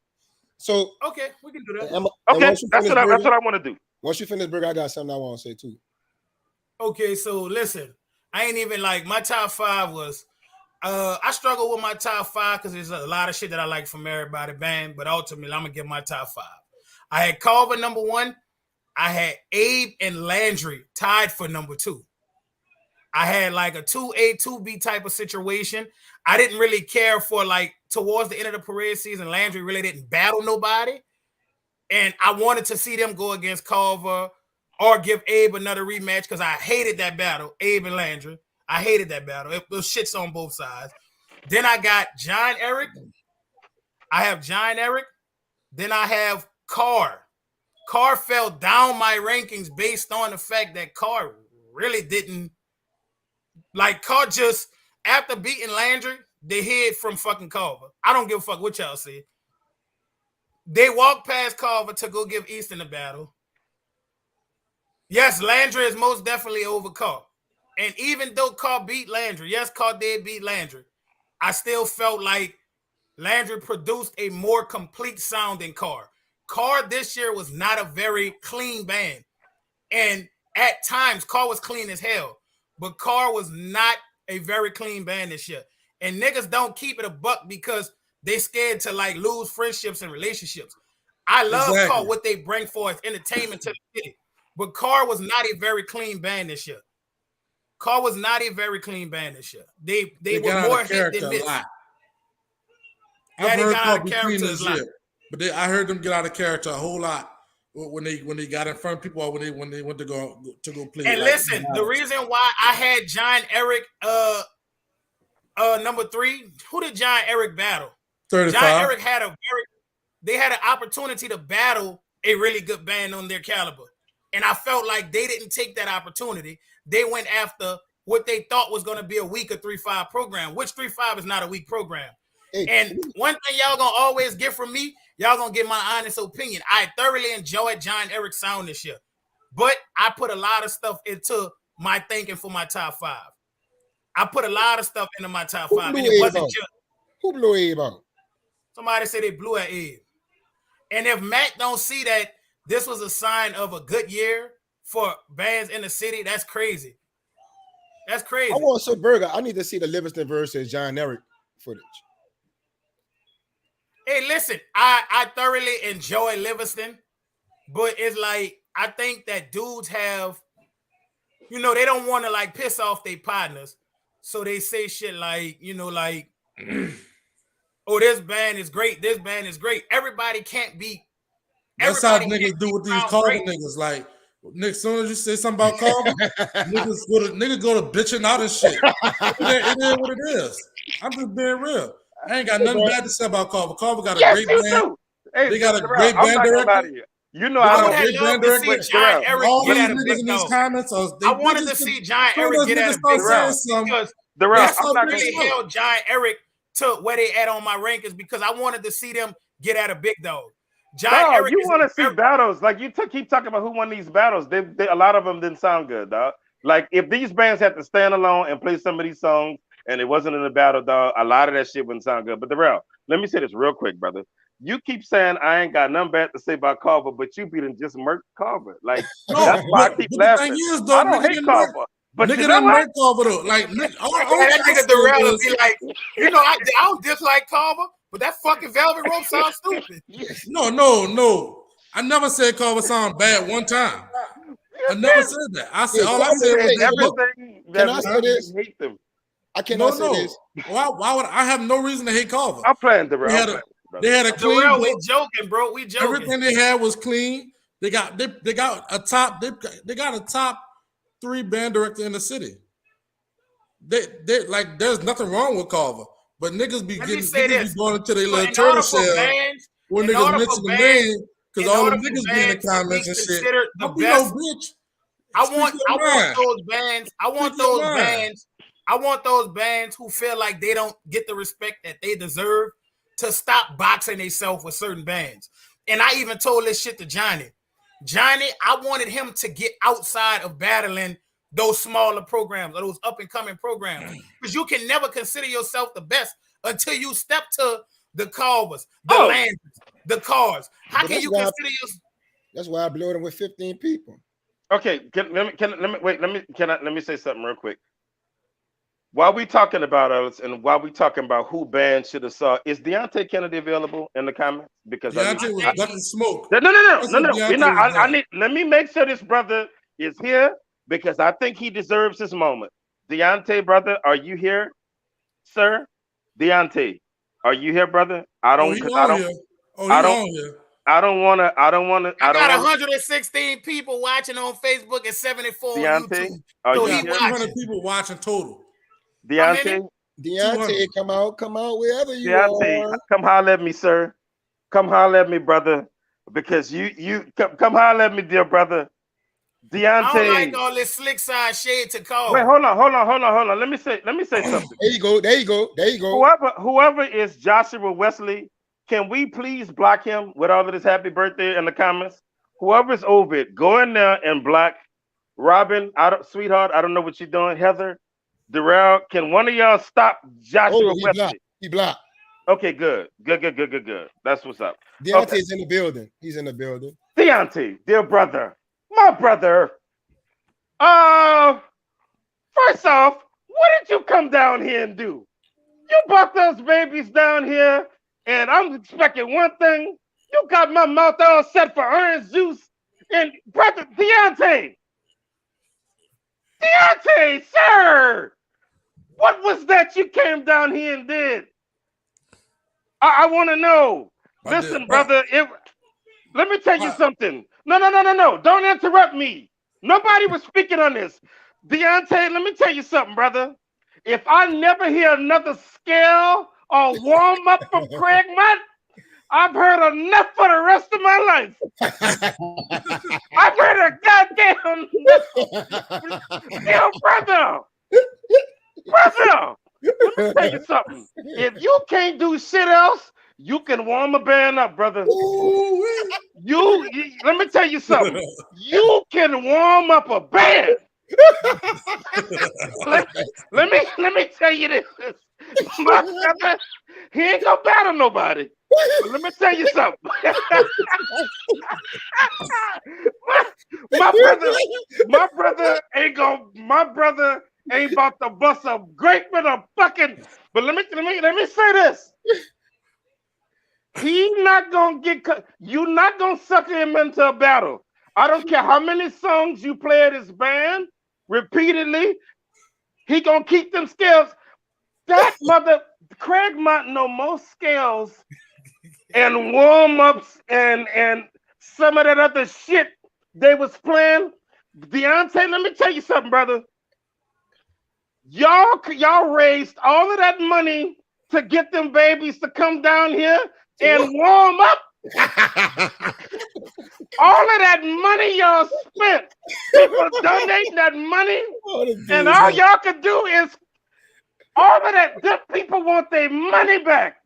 So Okay, we can do that. and Okay, that's what I want to do. once you finish Burger, I got something I want to say too. Okay, so listen, I ain't even like my top 5 was I struggle with my top 5 because there's a lot of shit that I like from everybody band, but ultimately I'm gonna give my top 5. I had Carver number 1, I had Abe and Landry tied for number 2. I had like a 2A, 2B type of situation. I didn't really care for like towards the end of the parade season, Landry really didn't battle nobody. And I wanted to see them go against Carver or give Abe another rematch because I hated that battle, Abe and Landry. I hated that battle. It was shits on both sides. Then I got John Eric. I have John Eric. Then I have Carr. Carr fell down my rankings based on the fact that Carr really didn't like Carr just after beating Landry, they hid from fucking Carver. I don't give a fuck what y'all say. They walked past Carver to go give Easton a battle. Yes, Landry is most definitely over Carr. And even though Carr beat Landry, yes, Carr did beat Landry, I still felt like Landry produced a more complete sound than Carr. Carr this year was not a very clean band. And at times, Carr was clean as hell. But Carr was not a very clean band this year. And niggas don't keep it a buck because they scared to like lose friendships and relationships. I love Exactly. Carr, what they bring for us, entertainment to the city. But Carr was not a very clean band this year. Carr was not a very clean band this year. They were got more out of hit character than a miss. lot. Yeah, I've they heard got out Carl of be character clean a this lot. year, but I heard them get out of character a whole lot when they got in front of people or when they went to go play. And like, listen, the reason why I had John Eric number 3, who did John Eric battle? 35. John Eric they had an opportunity to battle a really good band on their caliber. And I felt like they didn't take that opportunity. They went after what they thought was going to be a weaker 3-5 program, which 3-5 is not a weak program. Hey, And one thing y'all going to always get from me, y'all going to get my honest opinion. I thoroughly enjoyed John Eric's sound this year. But I put a lot of stuff into my thinking for my top 5. I put a lot of stuff into my top 5. And it wasn't just... Who blew Abe out? Somebody said they blew at Abe. And if Matt don't see that this was a sign of a good year for bands in the city, that's crazy. That's crazy. I want some burger. I need to see the Livingston versus John Eric footage. Hey, listen, I thoroughly enjoy Livingston, but it's like I think that dudes have, they don't want to like piss off their partners, so they say shit like, like, oh, this band is great. This band is great. Everybody can't be. That's how niggas do with these Carver niggas. Like, Nick, soon as you say something about Carver, niggas go to bitching out and shit. It is what it is. I'm just being real. I ain't got nothing bad to say about Carver. Carver got a great band. Hey, they got a great band director. I would have loved to see John Eric get at a big dog. I wanted to see John Eric get at a big dog because that's what really held John Eric to where they at on my rankings, because I wanted to see them get at a big dog. Eric, you want to see battles? Like you keep talking about who won these battles. They a lot of them didn't sound good, dog. Like if these bands had to stand alone and play some of these songs, and it wasn't in a battle, dog, a lot of that shit wouldn't sound good. But let me say this real quick, brother. You keep saying I ain't got nothing bad to say about Carver, but you beating just murked Carver. Like that's why I keep laughing. Is, though, I don't hate Carver. But nigga didn't make Carver though. Like that nigga Darrell will be like, I don't dislike Carver, but that fucking Velvet Rope sounds stupid. No. I never said Carver sound bad one time. I never said that. I said all I said was everything that I hate them. I cannot say this. Why would I have no reason to hate Carver? I'm playing Darrell. They had a clean. Darrell, we joking, bro. We joking. Everything they had was clean. They got a top. They got a top 3 band director in the city. They like there's nothing wrong with Carver, but niggas be going into their little turtle shell when niggas mention the name because all the niggas be in the comments and shit. The best, bitch. I want those bands. I want those bands who feel like they don't get the respect that they deserve to stop boxing themselves with certain bands. And I even told this shit to Johnny. Johnny, I wanted him to get outside of battling those smaller programs or those up-and-coming programs. Because you can never consider yourself the best until you step to the Carvers, the Lancers, the Cars. How can you consider yourself? That's why I blew them with 15 people. Okay, let me say something real quick. While we talking about us and while we talking about who band should have saw, is Deontay Kennedy available in the comments? Because Deontay was ducking smoke. No. Let me make sure this brother is here because I think he deserves his moment. Deontay, brother, are you here, sir? Deontay, are you here, brother? I don't want to. I got 116 people watching on Facebook and 74 on YouTube. Are you 200 people watching total. Deontay, come out wherever you are. Come holler at me, sir. Come holler at me, brother. Because you come holler at me, dear brother. Deontay. I don't like all this slick side shade to call. Wait, hold on. Let me say something. There you go. Whoever is Joshua Wesley, can we please block him with all of this happy birthday in the comments? Whoever's over it, go in there and block Robin. Sweetheart, I don't know what you're doing. Heather, Darrell, can one of y'all stop Joshua Wesley? He blocked. Okay, good. That's what's up. Deontay's in the building. He's in the building. Deontay, dear brother, my brother. First off, what did you come down here and do? You brought those babies down here, and I'm expecting one thing. You got my mouth all set for orange juice, and brother Deontay, sir, what was that you came down here and did? I want to know. Listen, brother, let me tell you something. No. Don't interrupt me. Nobody was speaking on this. Deontay, let me tell you something, brother. If I never hear another scale or warm up from Craig Mutt, I've heard enough for the rest of my life. I've heard a goddamn brother. Let me tell you something. If you can't do shit else, you can warm a band up, brother. Let me tell you something. You can warm up a band. let me tell you this. My brother, he ain't gonna battle nobody. But let me tell you something. my brother ain't about to bust a grape with a fucking. But let me say this. He not gonna get cut. You not gonna sucker him into a battle. I don't care how many songs you play at his band repeatedly. He gonna keep them scales. That mother Craig Mott know more scales and warm-ups and some of that other shit they was playing. Deontay, let me tell you something, brother. Y'all raised all of that money to get them babies to come down here and warm up. All of that money y'all spent, people donating that money, and all y'all could do is all of that. Them people want their money back.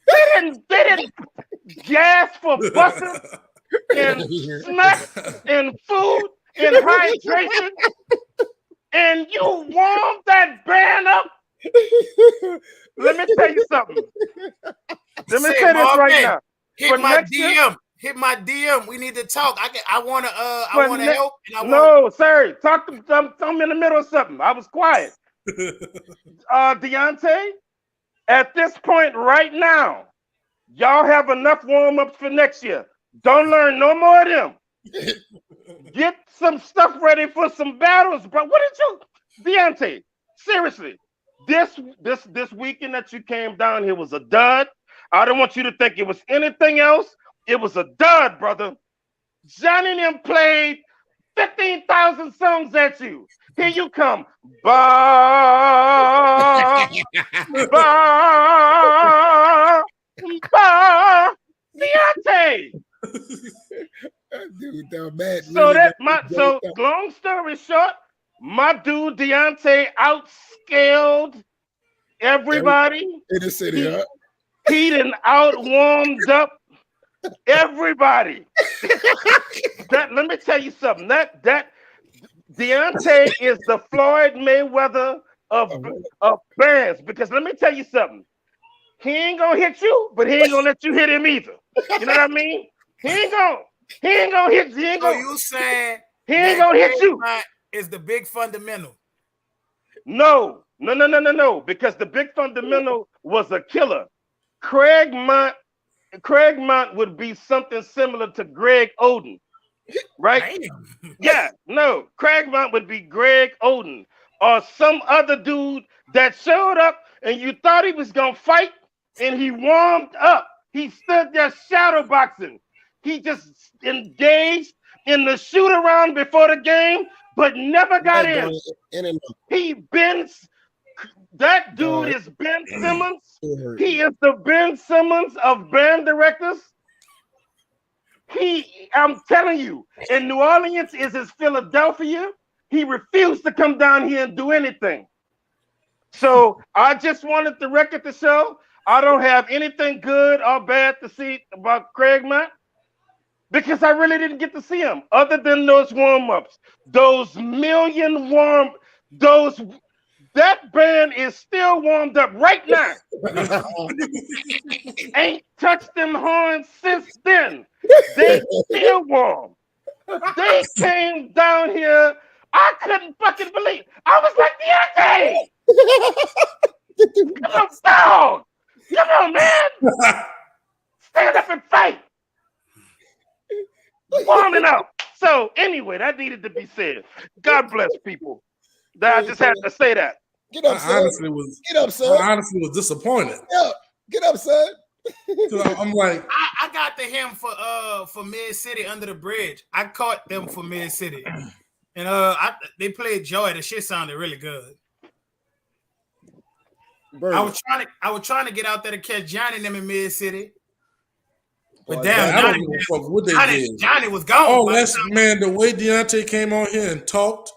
They didn't gas for buses and snacks and food and hydration, and you warmed that band up. Let me tell you something. Let me say this right now. Hit my DM. Hit my DM. We need to talk. I want to help. No, sir. Talk to I'm in the middle of something. I was quiet. Deontay, at this point right now, y'all have enough warm-ups for next year. Don't learn no more of them. Get some stuff ready for some battles, bro. What did you, Deontay? Seriously, this weekend that you came down here was a dud. I don't want you to think it was anything else. It was a dud, brother. Johnny and them played 15,000 songs at you. Here you come. Ba, ba, ba. Deontay. Dude, mad. So long story short, my dude Deontay outscaled everybody. In the city, huh? He done out-warmed up everybody. Let me tell you something. That Deontay is the Floyd Mayweather of bands. Because let me tell you something. He ain't gonna hit you, but he ain't gonna let you hit him either. You know what I mean? He ain't gonna hit you. You saying he ain't gonna hit you? Is the big fundamental? No. Because the big fundamental was a killer. Craig Mott would be something similar to Greg Oden, right? Damn. Yeah, no. Craig Mott would be Greg Oden or some other dude that showed up and you thought he was gonna fight and he warmed up. He stood there shadow boxing. He just engaged in the shoot around before the game, but never got in. He bends. That dude is Ben Simmons. He is the Ben Simmons of band directors. I'm telling you, in New Orleans is his Philadelphia. He refused to come down here and do anything. So I just wanted the record to show I don't have anything good or bad to see about Craig Mott because I really didn't get to see him other than those warm-ups. That band is still warmed up right now. Ain't touched them horns since then. They still warm. They came down here. I couldn't fucking believe. I was like, Deontay! Come on, dog! Come on, man! Stand up and fight! Warming up. So anyway, that needed to be said. God bless people. I just had to say that. Get up, son. I honestly was disappointed. Yeah, get up, son. I'm like, I got to him for Mid City Under the Bridge. I caught them for Mid City, and they played Joy. The shit sounded really good. I was trying to get out there to catch Johnny and them in Mid City. But damn, I don't give a fuck what they did. Johnny was gone. Oh, that's man. The way Deontay came on here and talked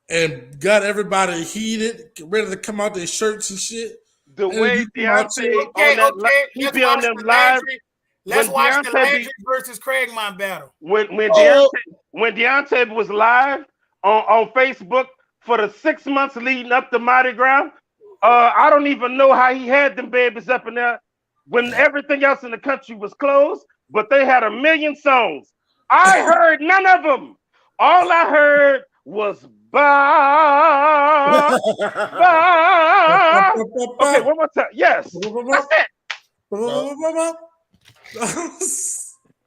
and got everybody heated, ready to come out their shirts and shit. The way Deontay he be on them live. Let's watch the Landry versus Craig Mott battle. When Deontay was live on Facebook for the 6 months leading up to Mardi Gras, I don't even know how he had them babies up in there when everything else in the country was closed, but they had 1 million songs. I heard none of them. All I heard was Ba, ba. Okay, one more time. Yes. That's it.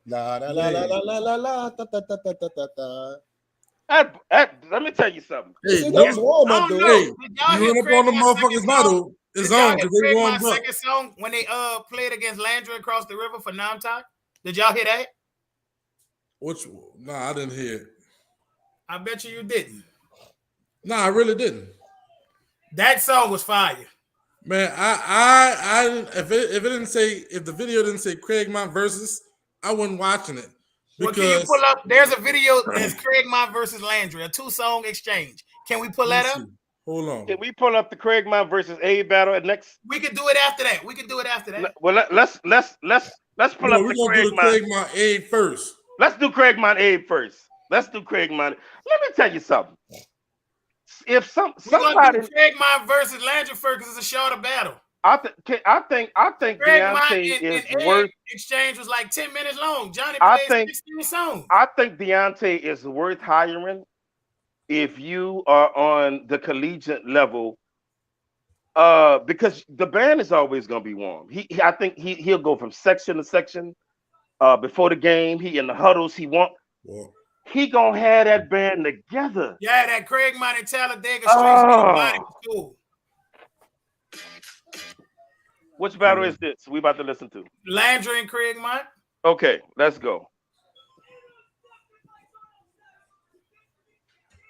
La la la la la la la la ta ta ta ta ta ta ta. Let me tell you something. Hey, See, that was warm I up, don't dude. know. hey, Did y'all you hear run up Craig on the my motherfuckers' second bottle, song? it's Did y'all on hear because they Craig my warmed up. second song when they played against Landry across the river for Namtok? Did y'all hear that? Which? Nah, I didn't hear it. I bet you didn't. Nah, I really didn't. That song was fire. Man, I if it didn't say, if the video didn't say Craig Mount versus, I wasn't watching it. Well, can you Because pull up? There's a video that's Craig Mott versus Landry, a 2-song exchange. Can we pull let me that up? see. Hold on. Can we pull up the Craig Mount versus Abe battle at next? We can do it after that. Well, let's pull No, up we're the gonna do Craig the Mount. Craig Mount Abe first. Let's do Craig Mount Abe first. Let's do Craig Mount. Let me tell you something. If We're somebody, gonna do Craig Mott versus Landry first because it's a shorter battle. I think Craig Mott Deontay and is Abe worth. exchange was like 10 minutes long. Johnny I played think 16 songs. I think Deontay is worth hiring if you are on the collegiate level. Because the band is always gonna be warm. I think he'll go from section to section. Before the game, he in the huddles. Well, He gonna have that band together. Yeah, that Craig Mott and Talladega straight to the body was cool. Which battle is this we about to listen to? Landry and Craig Mott. Okay, let's go.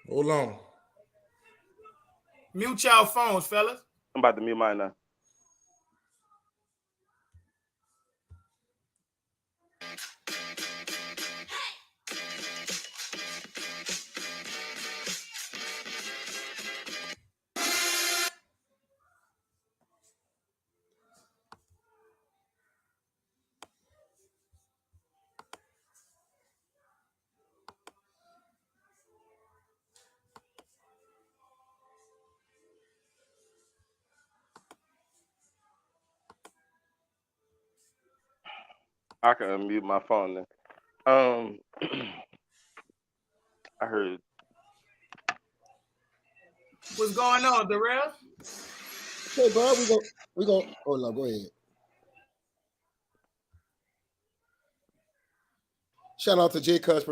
hold on. Mute y'all phones, fellas. I'm about to mute mine now. I can unmute my phone then. I heard. What's going on, Darrell? Okay, bro, we go. Hold on, go ahead. Shout out to J Cuz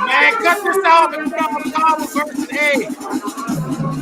Man, cut this off and put on Power versus A.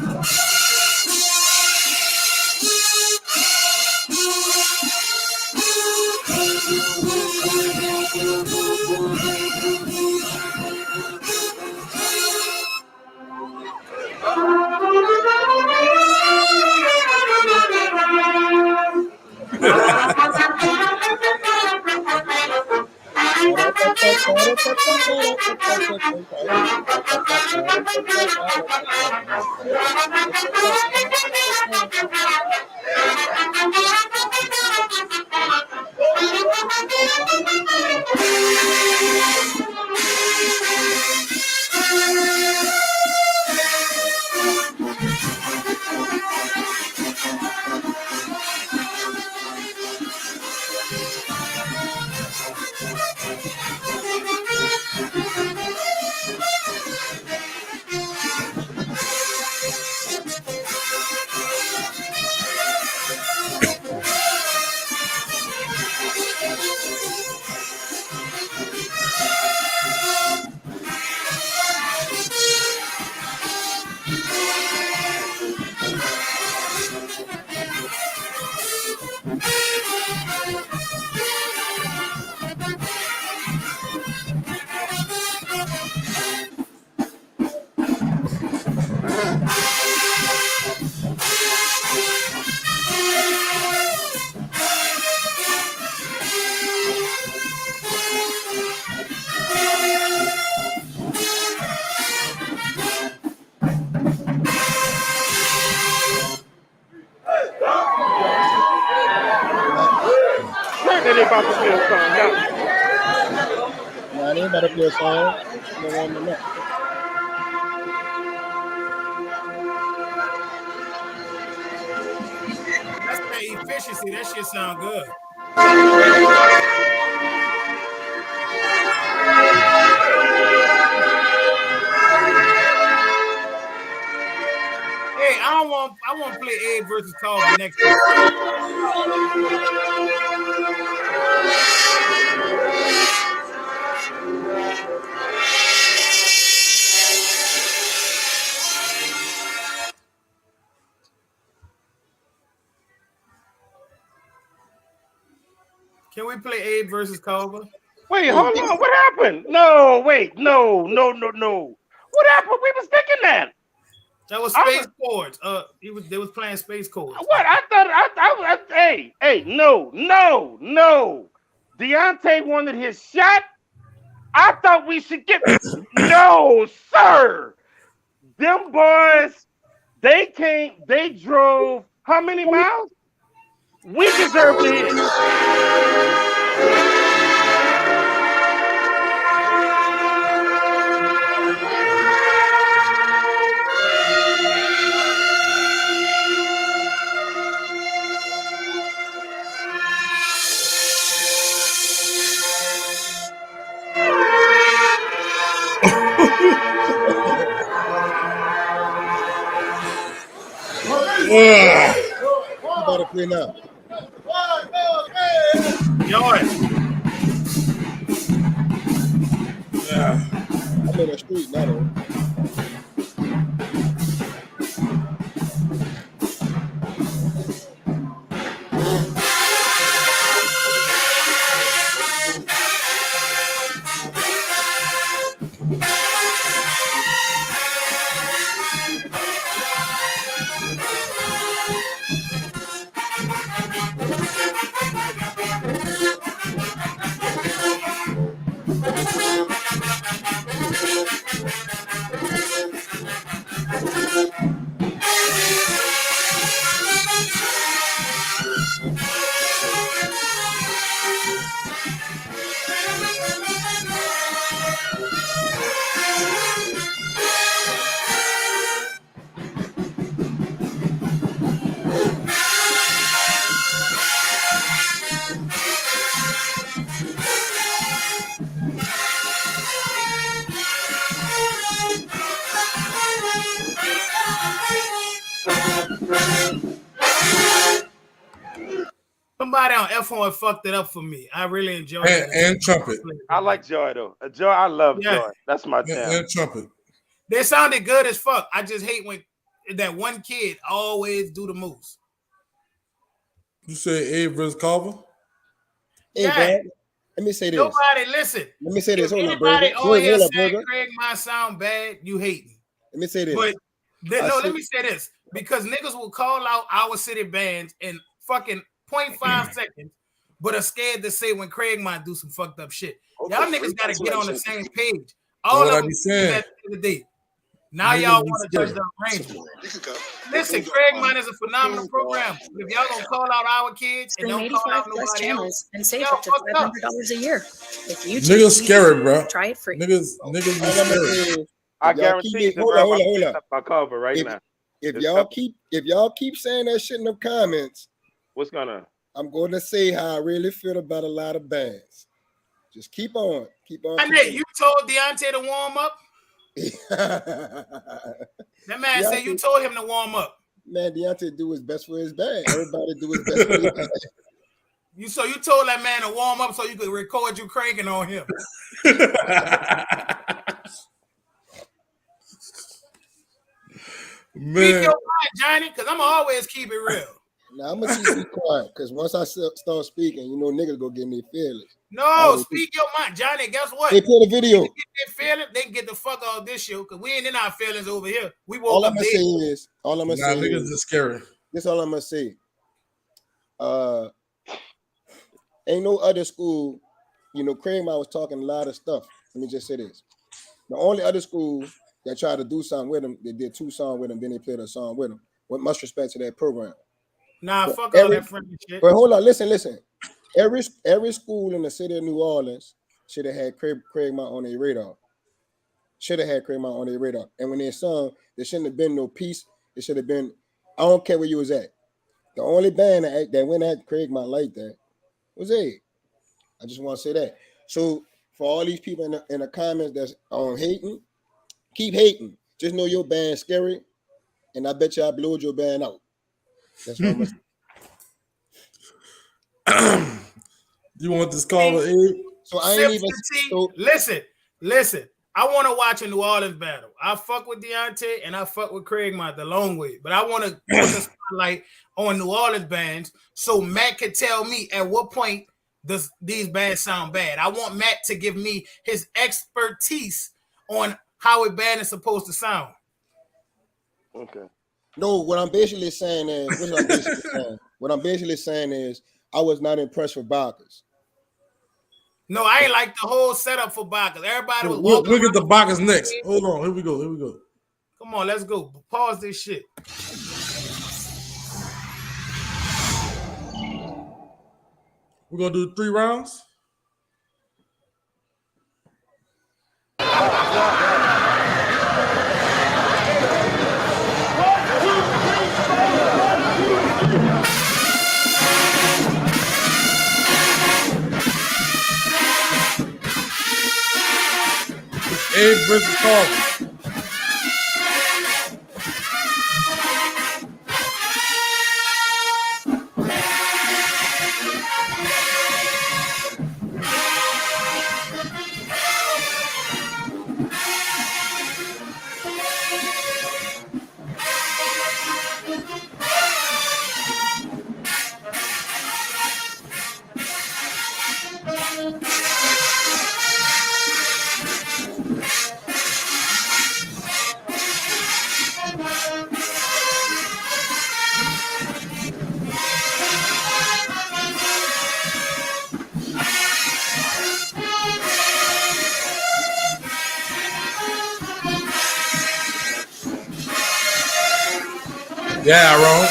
Right there, they about to play a song. Now, Nah, they ain't about to play a song. No, no, no, no. That's that efficiency. That shit sound good. Hey, I want to play Abe versus Carver next week. Can we play Abe versus Carver? wait, hold on. What happened? No, wait, no. What happened? We was thinking that. That was Space Chords. They was playing Space Chords. What? I thought. Hey, no. Deontay wanted his shot. I thought we should get. No, sir. Them boys, they came. They drove how many miles? We deserve to hit. You better play now. Joce. I'm in the street now, though. Somebody on F1 fucked it up for me. I really enjoyed it. And trumpet. I like Joy though. Joy, I love Yeah. Joy. That's my jam. And trumpet. They sounded good as fuck. I just hate when that one kid always do the moves. You say Abe versus Carver? Hey, Yeah. Brad, let me say this. Nobody listen. Let me say this. If Hold on, anybody Burger. on here Hold up, saying Burger. Craig might sound bad, you hate me. Let me say this. But let me say this, because niggas will call out our city bands in fucking 0.5 seconds, but are scared to say when Craig might do some fucked up shit. Y'all niggas gotta get on the same page. All what of I them be saying. at the end of the day. Now Niggas y'all be want to judge scared. the arrangement. Listen, Craig Mine is a phenomenal program. If y'all gonna call out our kids and Stream don't call 85 out plus nobody channels else, and save y'all up to fucked up. $500 a year. With YouTube, Niggas scary, bro. try it free. Niggas be All I'm gonna scary. say is, I if y'all keep guarantee it, you, hold De'Arel, I'm on. picking up my cover right If, now. if It's y'all up. keep saying that shit in the comments, What's gonna? I'm going to say how I really feel about a lot of bands. Just keep on. And then you told Deontay to warm up. That man said you told him to warm up. Man, Deontay do his best for his band. Everybody do his best for his band. You told that man to warm up so you could record you cranking on him. Man. Speak your mind, Johnny, because I'm always keep it real. Now I'm gonna keep quiet because once I start speaking, you know niggas go get in their feelings. No, speak your mind, Johnny. Guess what? They play the video. They get their feelings, they can get the fuck out of this show because we ain't in our feelings over here. We woke All up I'm gonna say is, niggas is scary. This all I'm gonna say. Ain't no other school. You know, Kramer was talking a lot of stuff. Let me just say this: the only other school that tried to do something with him, they did 2 songs with him, then they played a song with him. With much respect to that program. Nah, fuck all that friendly shit. But hold on, listen. Every school in the city of New Orleans should have had Craig Mount on their radar. Should have had Craig Mount on their radar. And when they sung, there shouldn't have been no peace. It should have been, I don't care where you was at. The only band that went at Craig Mount like that was Ed. I just want to say that. So for all these people in the comments that's on hating, keep hating. Just know your band's scary, and I bet you I blowed your band out. That's what I'm gonna say. You want this call with Ed? So I ain't even. Listen. I want to watch a New Orleans battle. I fuck with Deontay and I fuck with Craig Mott the long way. But I want to put the spotlight on New Orleans bands so Matt could tell me at what point does these bands sound bad. I want Matt to give me his expertise on how a band is supposed to sound. Okay. No, what I'm basically saying is, what I'm basically saying is, I was not impressed with Barkers. No, I ain't like the whole setup for Barkers. Everybody was We'll walking. get the Barkers next. Hold on, here we go. Come on, let's go. Pause this shit. We're gonna do 3 rounds. Abe versus Carver. Yeah, wrong.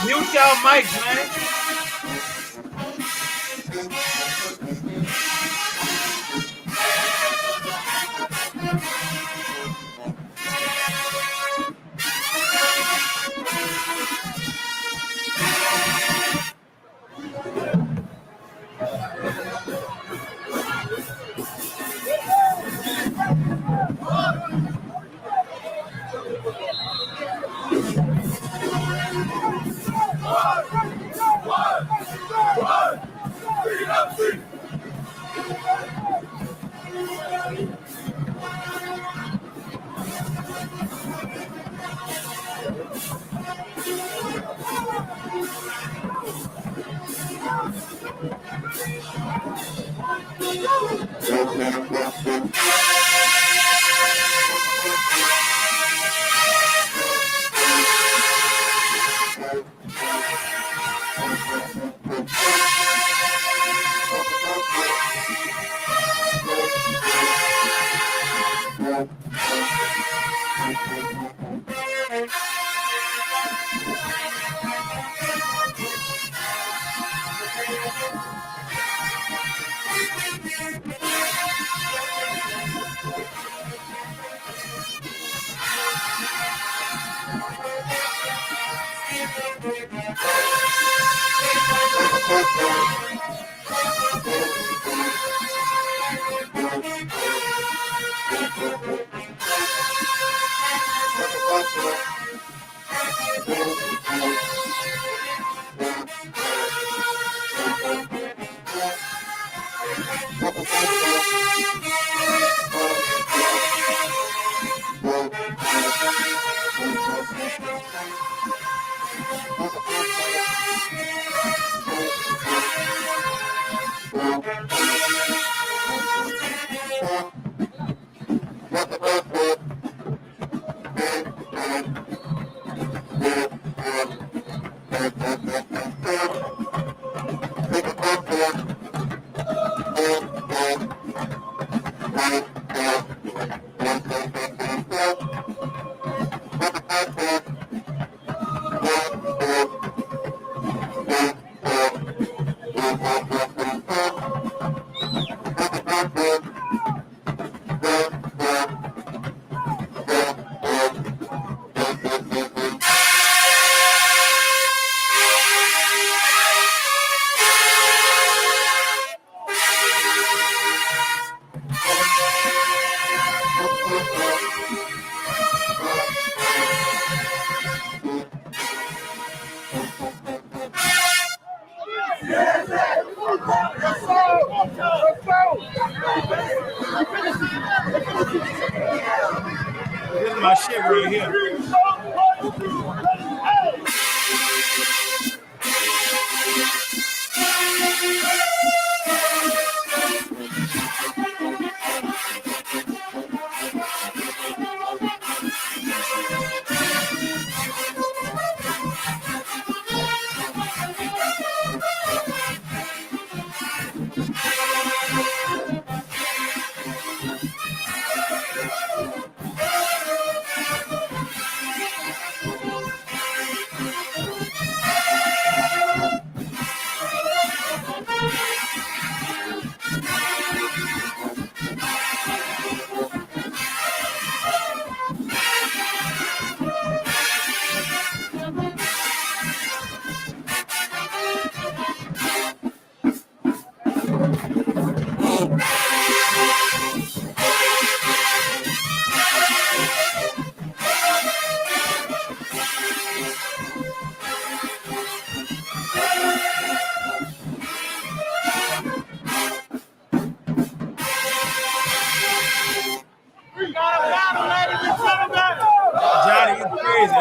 Mute y'all mics, man. This is my shit right here. Johnny, you crazy.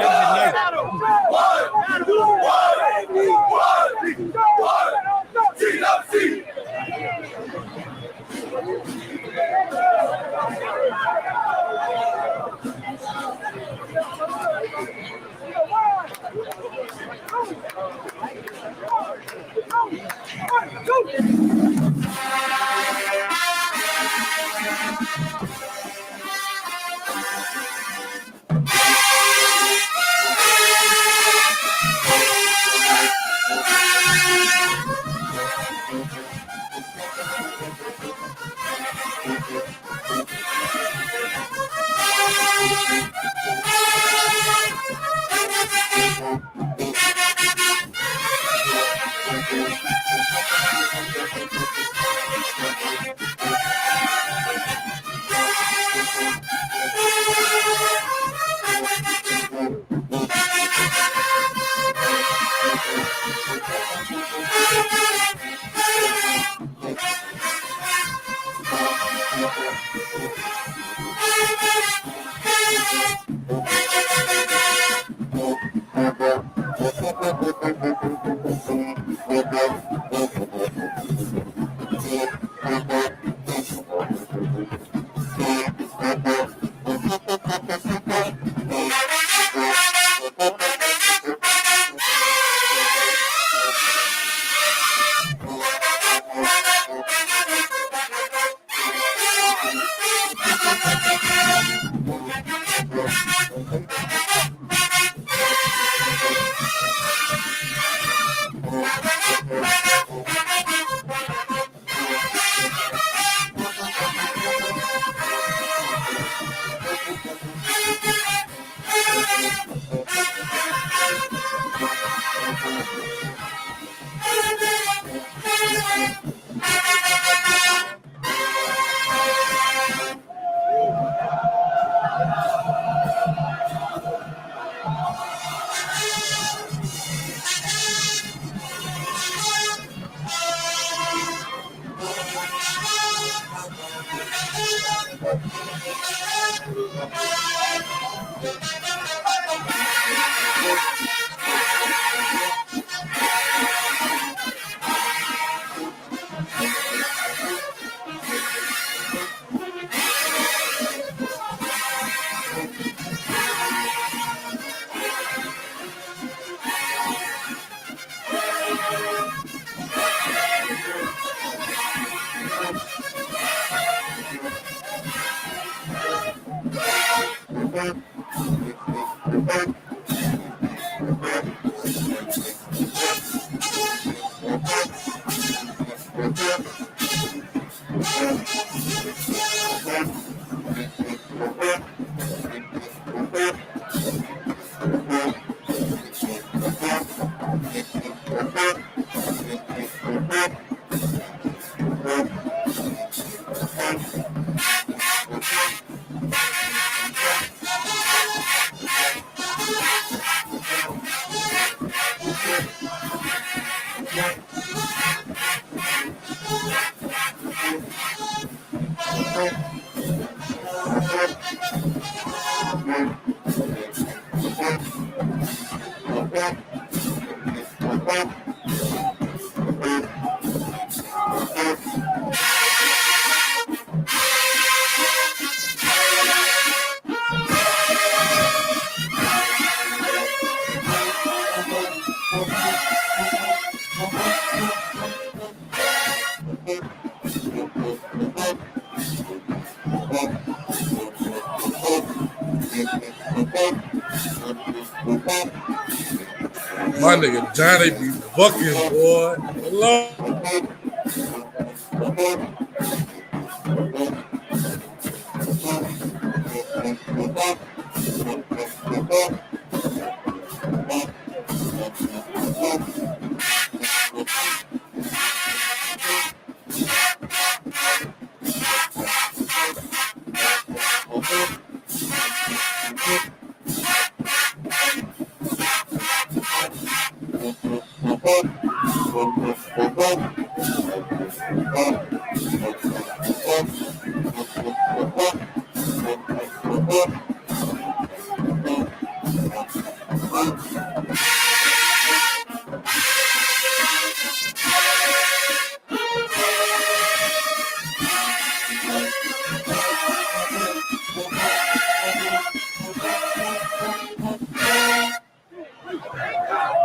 That's My nigga Johnny be bucking, boy. Lord.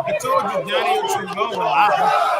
I told you Johnny H was going with lie.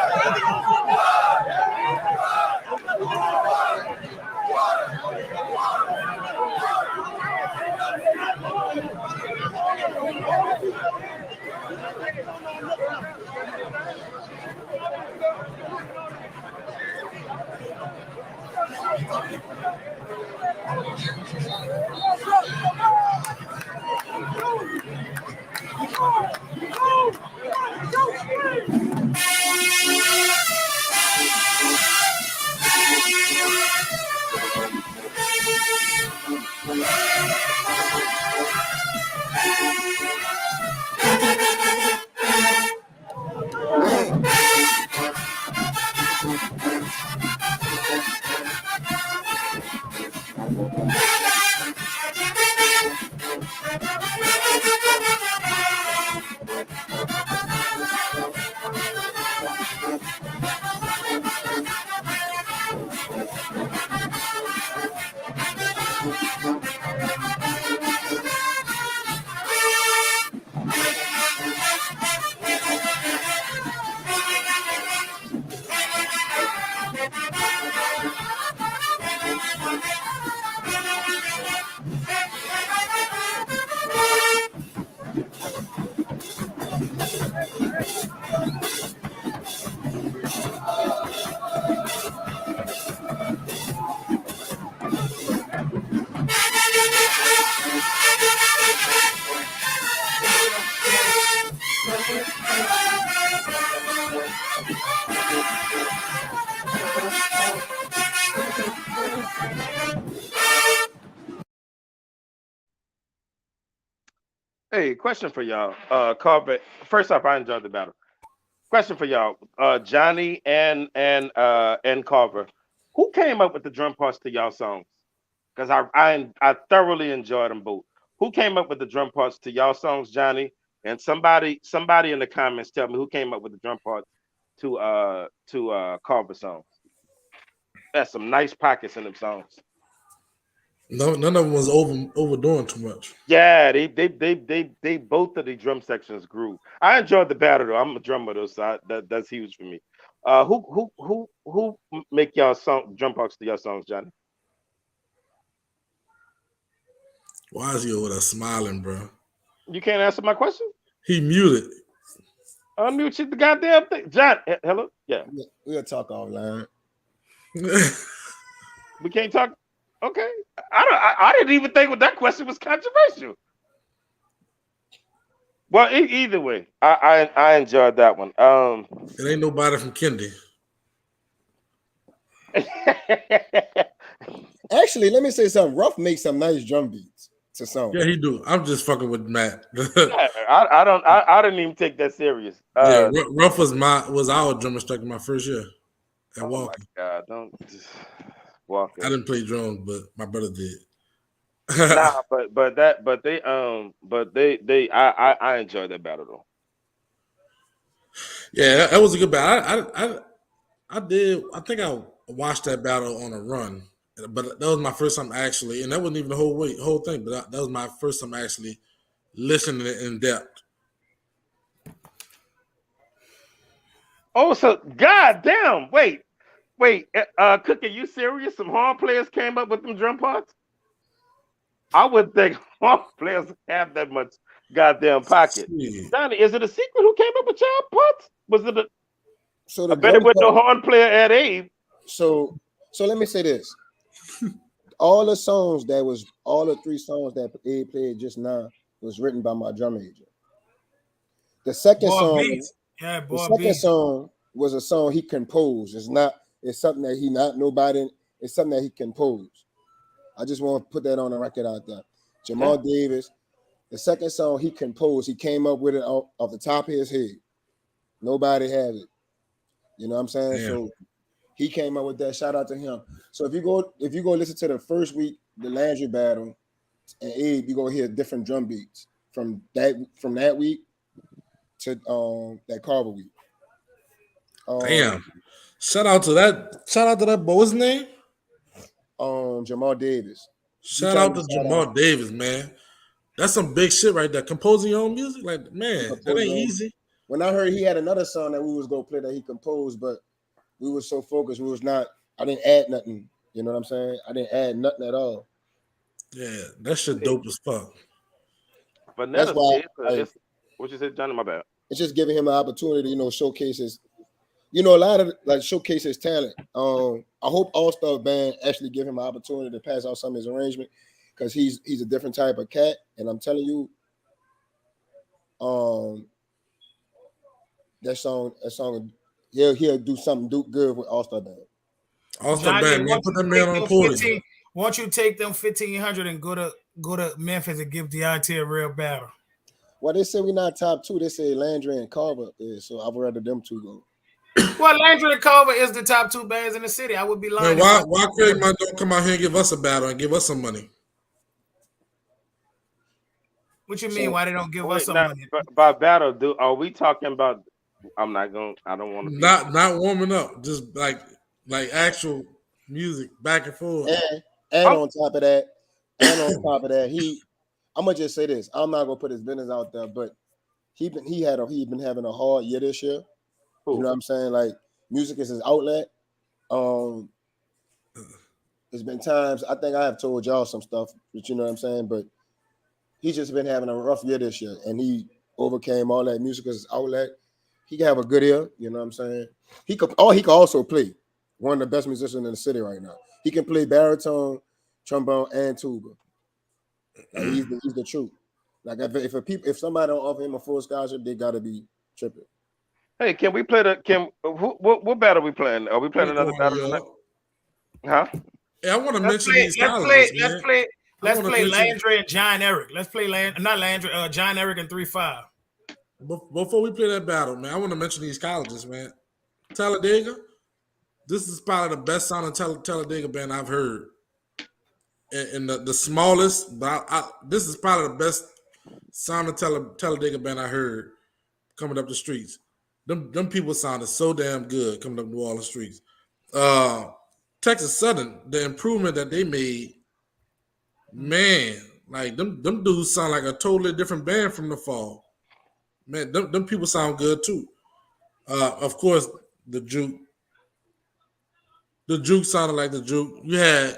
Hey, question for y'all. Carver. First off, I enjoyed the battle. Question for y'all. Johnny and Carver. Who came up with the drum parts to y'all songs? Because I thoroughly enjoyed them both. Who came up with the drum parts to y'all songs, Johnny? And somebody in the comments tell me who came up with the drum parts to Carver songs. That's some nice pockets in them songs. No, none of them was overdoing too much. Yeah, they both of the drum sections grew. I enjoyed the battle though. I'm a drummer though, so that's huge for me. Who make y'all song drum parts to your songs, Johnny? Why is he over there smiling, bro? You can't answer my question. He muted. Unmute you the goddamn thing, John. Hello, yeah. We'll talk offline. We can't talk. Okay, I didn't even think that question was controversial. Well, either way, I enjoyed that one. It ain't nobody from Kendi. Actually, let me say something. Ruff makes some nice drum beats to songs. Yeah, he do. I'm just fucking with Matt. I didn't even take that serious. Yeah, Ruff was our drum instructor my first year at Walker. My God, don't just Walker. I didn't play drums, but my brother did. Nah, but I enjoyed that battle though. Yeah, that was a good battle. I did. I think I watched that battle on a run, but that was my first time actually, and that wasn't even the whole thing. But that was my first time actually listening in depth. Oh, so goddamn! Wait, Cook, are you serious? Some horn players came up with them drum parts? I would think horn players have that much goddamn pocket. Johnny, is it a secret who came up with child parts? Was it a? So I bet it was the horn player at Abe. So let me say this: all the three songs that Abe played just now was written by my drum agent. The second song was a song he composed. It's something that it's something that he composed. I just want to put that on the record out there. Jamal Davis, the second song he composed, he came up with it off the top of his head. Nobody has it. You know what I'm saying? Yeah. So he came up with that. Shout out to him. So if you go listen to the first week, the Landry battle, and Abe, you're gonna hear different drum beats from that week to that Carver week. Damn. Shout out to that boy. What's his name? Jamal Davis. Shout out to Jamal Davis, man. That's some big shit right there. Composing your own music, like, man, that ain't easy. When I heard he had another song that we was gonna play that he composed, but we were so focused, I didn't add nothing. You know what I'm saying? I didn't add nothing at all. Yeah, that shit dope as fuck. But that's why. What you said, Johnny? My bad. It's just giving him an opportunity, showcase his, a lot of showcase his talent. I hope All Star Band actually give him an opportunity to pass out some of his arrangement because he's a different type of cat, and I'm telling you, that song, he'll do something good with All Star Band. All Star Band, man, put that man on the podium. Won't you take them 1,500 and go to Memphis and give Deontay a real battle? Well, they say we're not top two. They say Landry and Carver is, so I'd rather them two go. Well, Landry and Carver is the top two bands in the city. I would be lying. Man, why Craig Mott don't come out here and give us a battle and give us some money? What you mean? Why they don't give us some money? By battle, are we talking about? I don't want to. Not warming up, just like actual music back and forth. And on top of that, I'm gonna just say this. I'm not gonna put his business out there, but he been having a hard year this year. You know what I'm saying? Like, music is his outlet. There's been times, I think I have told y'all some stuff, but you know what I'm saying? But he's just been having a rough year this year, and he overcame all that. Music is his outlet. He can have a good ear, you know what I'm saying? He could also play. One of the best musicians in the city right now. He can play baritone, trombone, and tuba. Like, he's the truth. Like, if somebody don't offer him a full scholarship, they gotta be tripping. Hey, can we play what battle we playing? Are we playing another battle tonight? Huh? Yeah, I want to mention these colleges, man. Let's wanna play mention Landry and John Eric. Let's play not Landry, John Eric and 3-5. before we play that battle, man. I want to mention these colleges, man. Talladega. This is probably the best sounding Talladega band I've heard. And the smallest, but this is probably the best sounding Talladega band I heard coming up the streets. Them people sounded so damn good coming up New Orleans streets. Texas Southern, the improvement that they made, man, like them dudes sound like a totally different band from the fall. Man, them people sound good too. Of course, the Juke sounded like the Juke. You had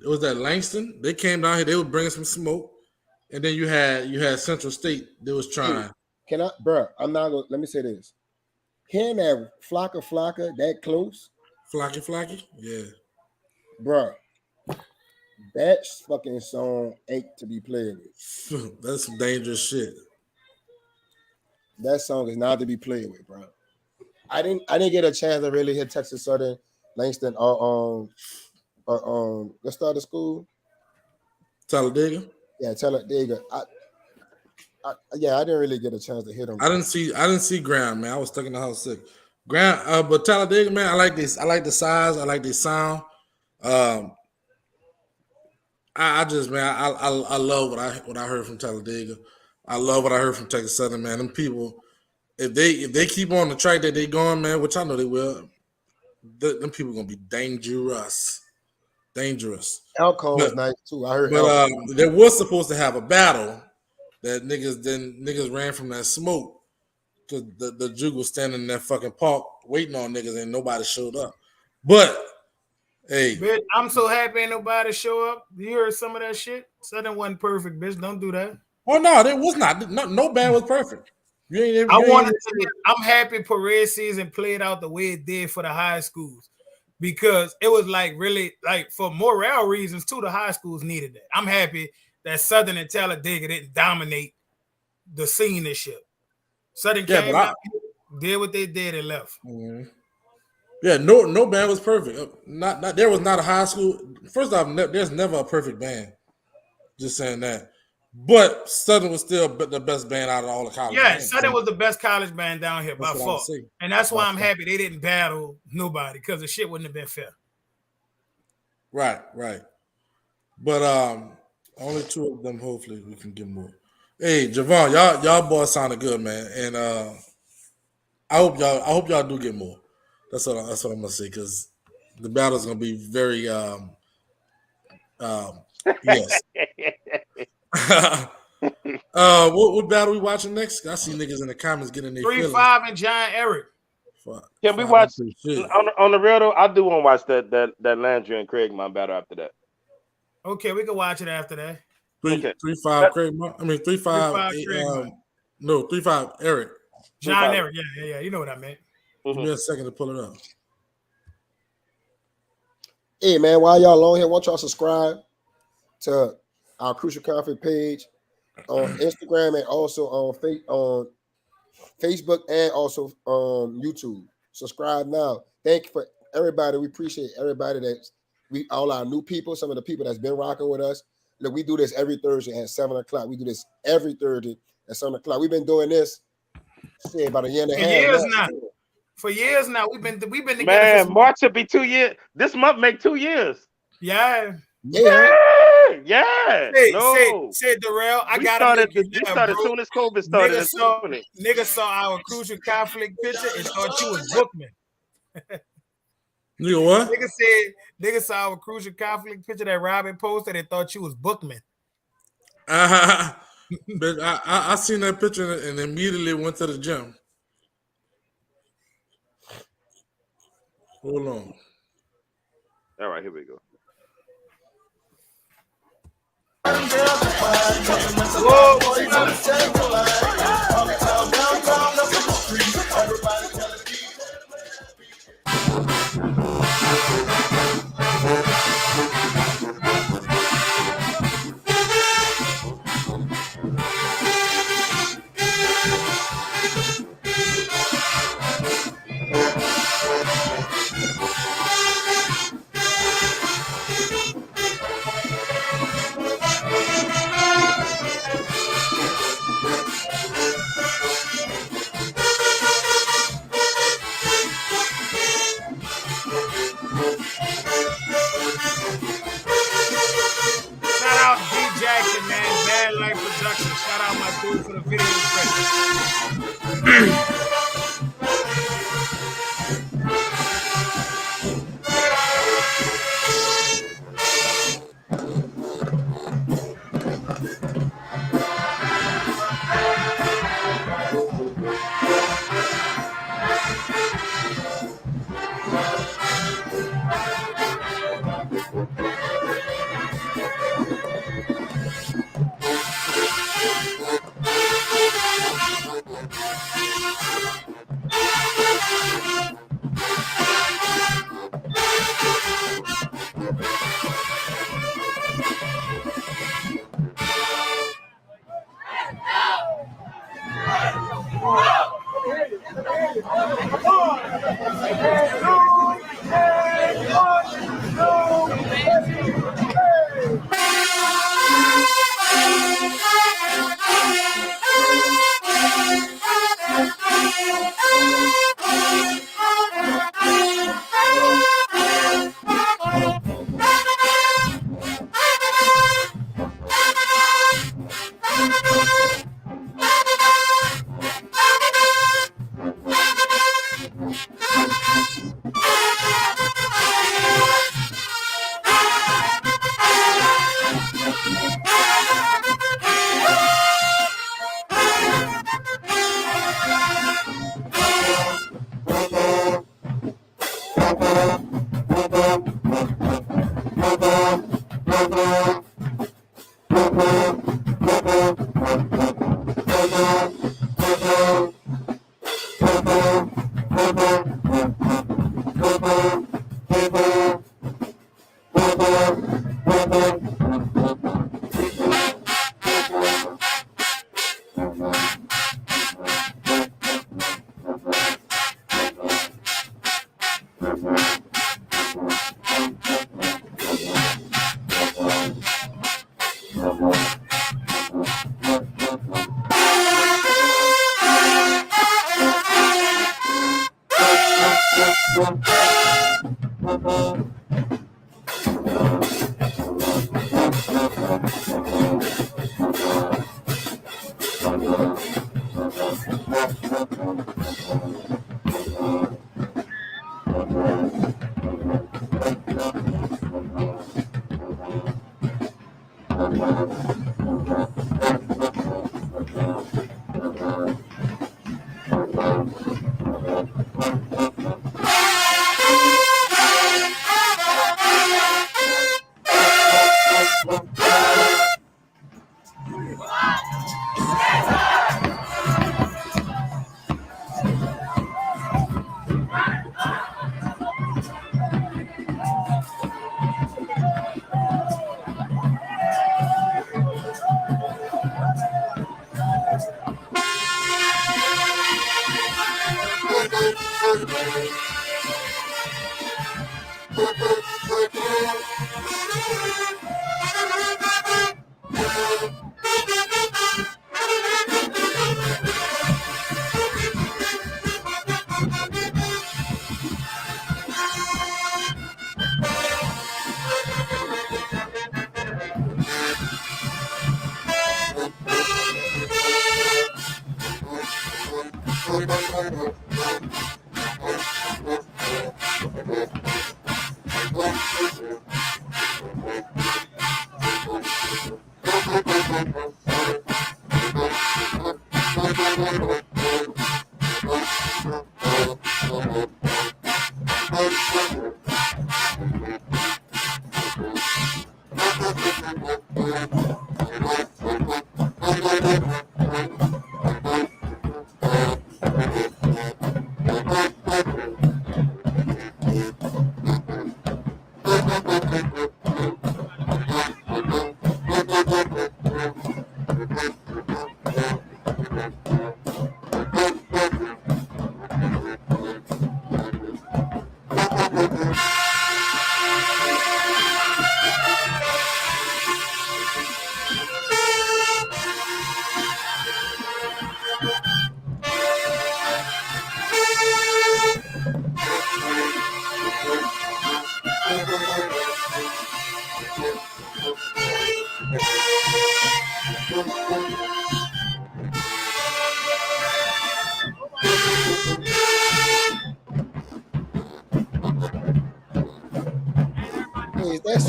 was that Langston? They came down here. They were bringing some smoke, and then you had Central State. They was trying. Can I, bro? I'm not gonna. Let me say this. Hearing that flocka that close, Flocky, yeah, bro. That fucking song ain't to be played with. That's some dangerous shit. That song is not to be played with, bro. I didn't get a chance to really hit Texas Southern, Langston, or let's start the school. Talladega. Yeah, Talladega. I didn't really get a chance to hit him. I didn't see Graham, man. I was stuck in the house sick. Graham, but Talladega, man, I like this. I like the size. I like the sound. I just, man, I love what I heard from Talladega. I love what I heard from Texas Southern, man. Them people, if they keep on the track that they going, man, which I know they will, them people gonna be dangerous. Alcon was nice too. I heard. But there was supposed to have a battle that niggas ran from that smoke because the Juke was standing in that fucking park waiting on niggas and nobody showed up. But hey, bitch, I'm so happy ain't nobody show up. You heard some of that shit? Southern wasn't perfect, bitch. Don't do that. Oh no, it was not. No band was perfect. I'm happy Perez season played out the way it did for the high schools because it was like really like for morale reasons too. The high schools needed that. I'm happy that Southern and Talladega didn't dominate the scene and shit. Southern came out, did what they did and left. Mm-hmm. Yeah, no band was perfect. Not there was not a high school. First off, there's never a perfect band. Just saying that. But Southern was still the best band out of all the college. Yeah, bands. Southern was the best college band down here by far. And that's why I'm happy they didn't battle nobody because the shit wouldn't have been fair. Right. But only two of them, hopefully we can get more. Hey, Javon, y'all boys sounded good, man. And I hope y'all do get more. That's what I'm gonna say, because the battle's gonna be very yes. What battle we watching next? I see niggas in the comments getting their 3-5 and John Eric. Can we watch on the real though? I do want to watch that Landry and Craig my battle after that. Okay, we can watch it after that. 3-5 Craig. I mean 3-5. No, 3-5 Eric. John 3-5. Eric. Yeah. You know what I meant. Give me a second to pull it up. Hey man, while y'all on here, why don't y'all subscribe to our Crucial Conflict page on Instagram and also on Facebook and also on YouTube. Subscribe now. Thank you for everybody. We appreciate everybody all our new people, some of the people that's been rocking with us. Look, we do this every Thursday at 7:00. We do this every Thursday at 7:00. We've been doing this about a year and a half. For years now, we've been together. Man, March will be 2 years. This month make 2 years. Yeah. Say Darrell, I got started as soon as COVID started. Niggas saw our Crucial Conflict picture and thought you was Bookman. Nigga what? Niggas saw our Crucial Conflict picture that Robin posted and thought you was Bookman. But I seen that picture and immediately went to the gym. Hold on. All right, here we go. for the video credits.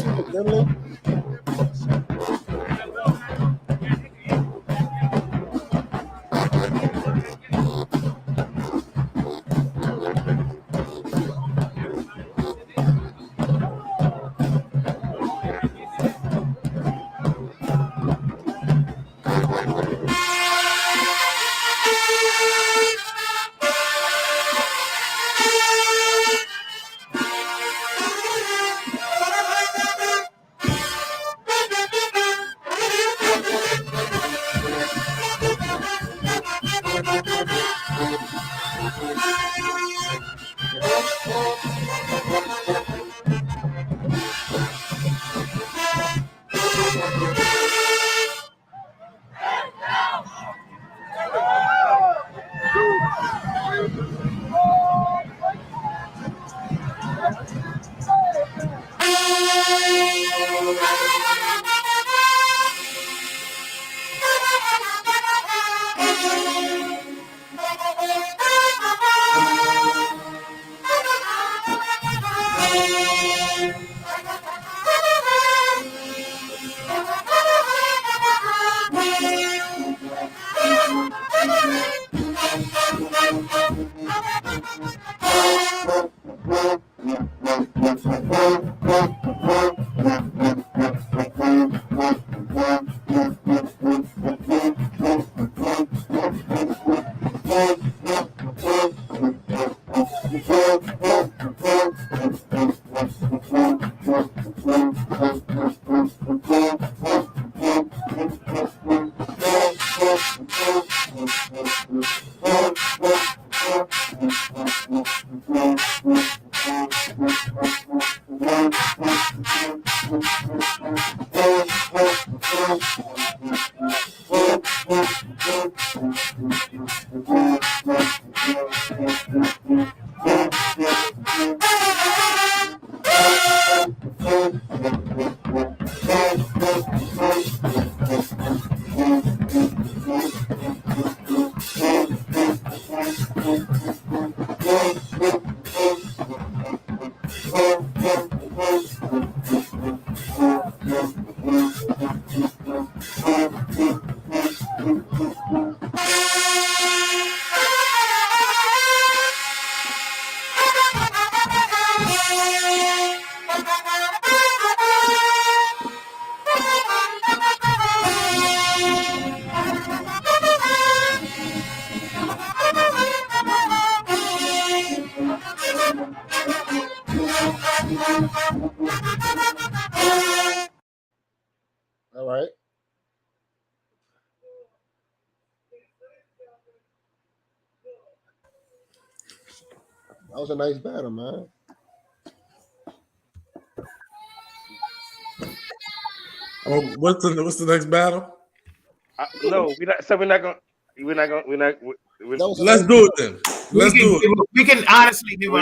super gremlin. All right. That was a nice battle, man. Oh, what's the next battle? No, we're not. So we're not gonna. We're not gonna. That was a Let's nice do it then. Let's do it. We can honestly give an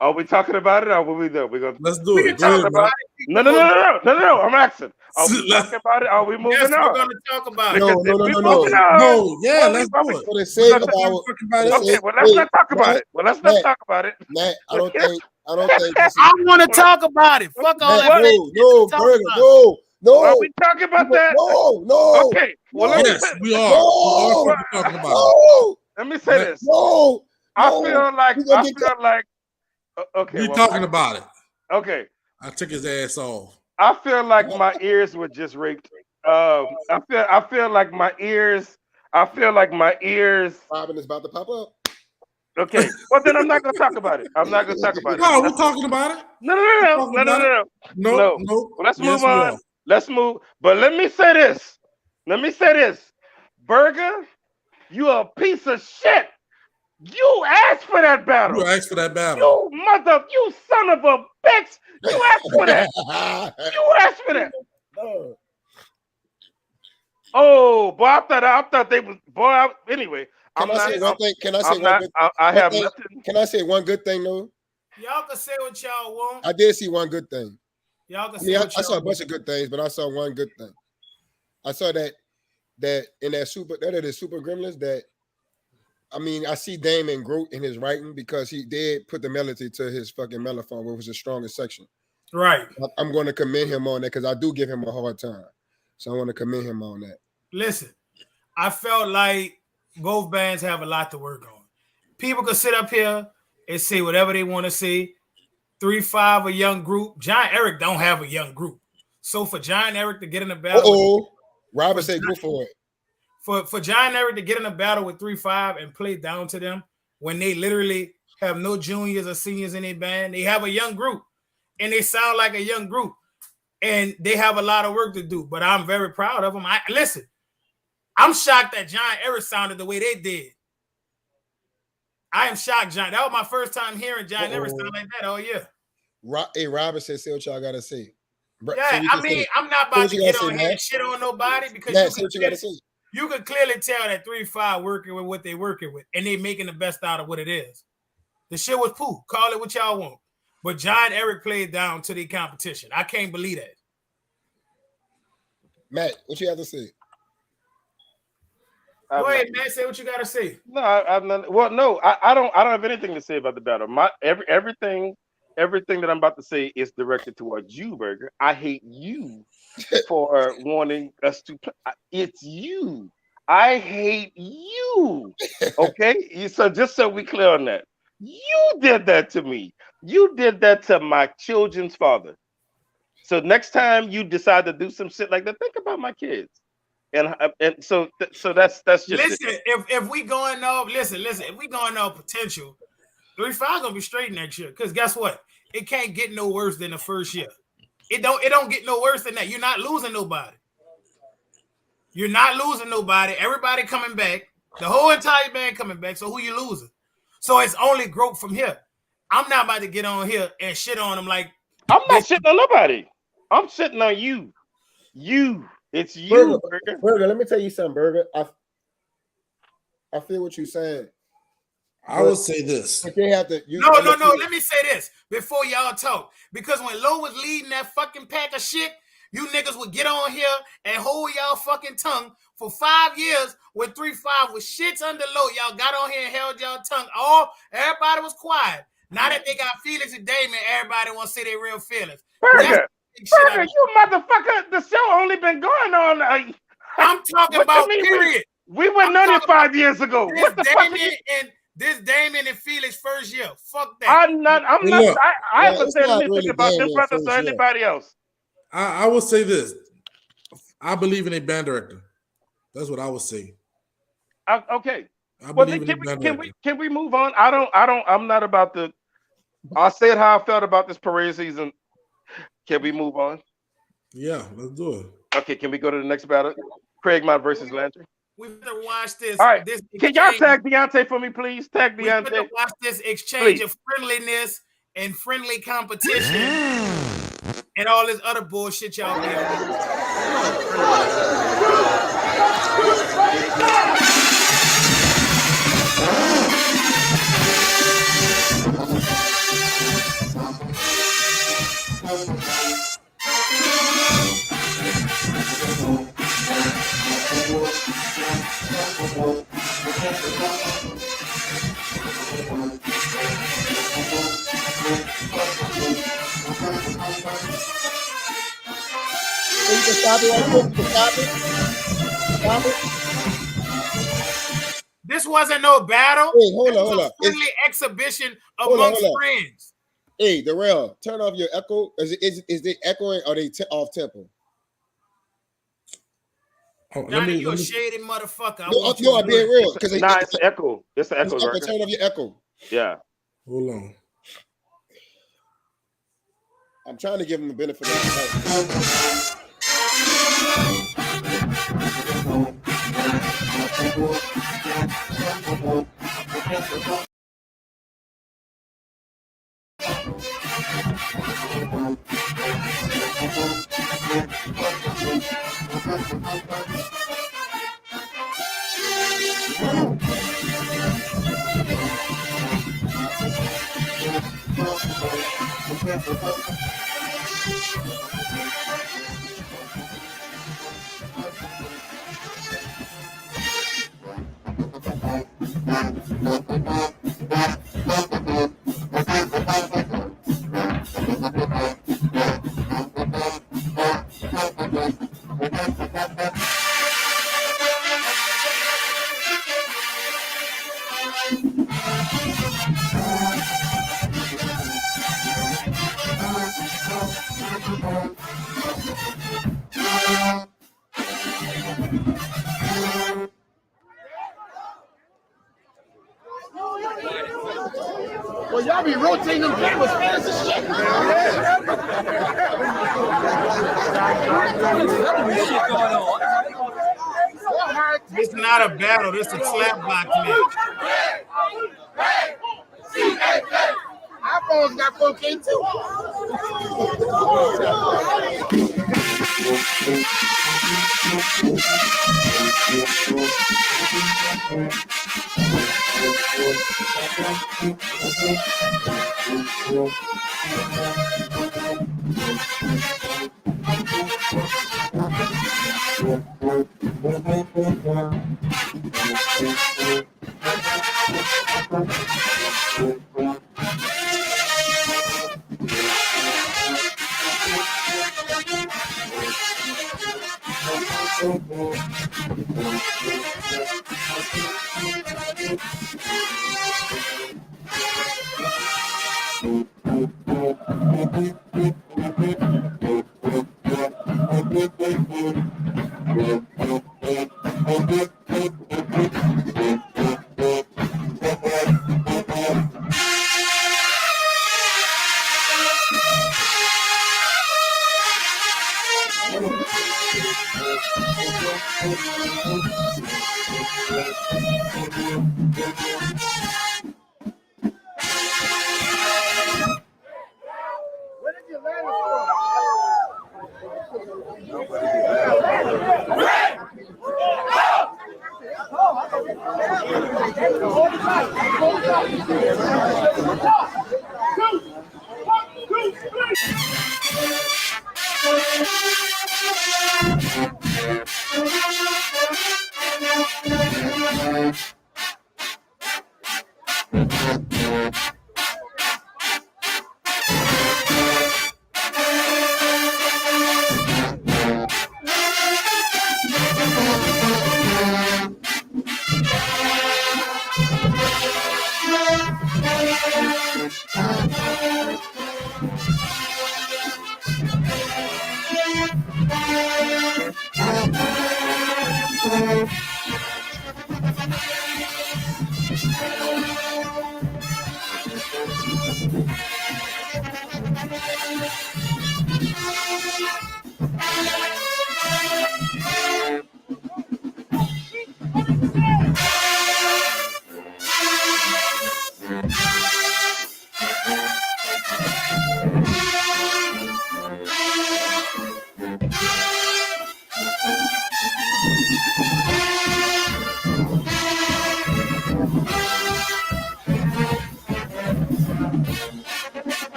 are we talking about it, or what we do? We're gonna. Let's do We it. can Go talk ahead, about man. it. No. I'm asking. Are we Let's- talking about it? Are we moving Yes, we're on? going to talk about it. No, Because no, if no, we no, moving no. on, No, yeah, what let's what do it. For the sake of Let's- our, Talking for about the it. Okay, sake, well let's hey, not talk about Matt, it. Well, let's not Matt, talk about it. Matt, I don't think this is I want to talk about it. Fuck all Matt, that. no, Talk Burger, about no, Well, are no, we talking about that? no, Okay. Well, let me Yes, say, we are. no, We are talking about no, let me say this. no, I no. feel like We gonna get it. okay. We Well, talking about it. okay. I took his ass off. I feel like my ears were just raped. I feel like my ears. I feel like my ears. Robin is about to pop up. Okay. Well, then I'm not gonna talk about it. I'm not gonna talk about it. No, we're talking about it. No. Talking about it. No. Well, let's Yes, move we on. are. Let's move. But let me say this. Burger, you a piece of shit. You asked for that battle. You asked for that battle. You son of a bitch. You asked for that. You asked for that. Oh, boy, I thought they was boy. Anyway, Can I say one thing? Can I say I'm one not. good I have thing? nothing. Can I say one good thing though? Y'all can say what y'all want. I did see one good thing. Y'all can I say mean, what I y'all saw a bunch want. of good things, but I saw one good thing. I saw that in that super gremlins that I mean, I see Damon Groot in his writing because he did put the melody to his fucking mellophone, which was his strongest section. Right. I'm going to commend him on that because I do give him a hard time. So I want to commend him on that. Listen, I felt like both bands have a lot to work on. People could sit up here and say whatever they want to say. 3-5, a young group. John Eric don't have a young group. So for John Eric to get in a battle, Robert said go for it. For John Eric to get in a battle with 3-5 and play down to them when they literally have no juniors or seniors in their band, they have a young group and they sound like a young group and they have a lot of work to do. But I'm very proud of them. Listen, I'm shocked that John Eric sounded the way they did. I am shocked, John. That was my first time hearing John Eric sound like that all year. Hey, Robert said, "Say what y'all gotta say." Yeah, so I mean, I'm not about to get on here and shit on nobody because you can clearly tell that 3-5 working with what they working with, and they making the best out of what it is. The shit was poo. Call it what y'all want. But John Eric played down to the competition. I can't believe that. Matt, what you have to say? Go ahead, Matt. Say what you gotta say. No, I'm not. Well, no, I don't have anything to say about the battle. Everything that I'm about to say is directed towards you, Burger. I hate you for wanting us to play. It's you. I hate you. Okay, so just so we clear on that, you did that to me. You did that to my children's father. So next time you decide to do some shit like that, think about my kids. And so that's just listen. If we going off, listen. If we going off potential, 3-5 gonna be straight next year. Because guess what? It can't get no worse than the first year. It don't get no worse than that. You're not losing nobody. You're not losing nobody. Everybody coming back. The whole entire band coming back. So who you losing? So it's only growth from here. I'm not about to get on here and shit on them like I'm not shitting on nobody. I'm shitting on you. You. It's you, Burger. Burger, let me tell you something, Burger. I feel what you're saying. I would say this. They have to. No. Let me say this before y'all talk. Because when Low was leading that fucking pack of shit, you niggas would get on here and hold y'all fucking tongue for 5 years when 3-5 was shits under Low. Y'all got on here and held y'all tongue. Everybody was quiet. Now that they got Felix and Damon, everybody want to say their real feelings. Burger, you motherfucker! The show only been going on. I'm talking about period. We went on it 5 years ago. What the fuck? This Damon and Felix first year. Fuck that. I'm not. I haven't said anything about them brothers or anybody else. I will say this. I believe in a band director. That's what I would say. Okay. Can we move on? I'm not about to. I said how I felt about this parade season. Can we move on? Yeah, let's do it. Okay, can we go to the next battle? Craig Mott versus Landry. We better watch this. All right. Can y'all tag Deontay for me, please? Tag Deontay. We better watch this exchange of friendliness and friendly competition and all this other bullshit y'all be This wasn't no battle. Hey, hold on. Friendly exhibition amongst friends. Hey, Darrell, turn off your echo. Is they echoing or they off tempo? Johnny, you a shady motherfucker. No, I'm being real. It's an echo. It's an echo. Right? Turn off your echo. Yeah. Hold on. I'm trying to give him the benefit of the doubt. Well, y'all be rotating them cameras fast as shit. This is not a battle. This is a slapbox match. iPhone's got 4K too.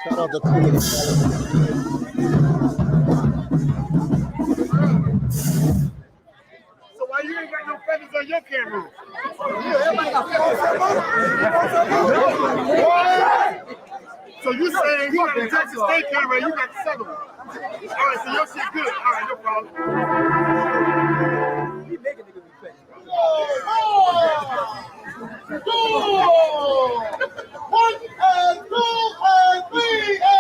Shout out to Queen. So why you ain't got no feathers on your camera? Everybody got feathers. So you saying you got the Texas State camera, you got the Southern one. All right, so your shit good. All right, no problem. You make a nigga be fake. One and two and three and...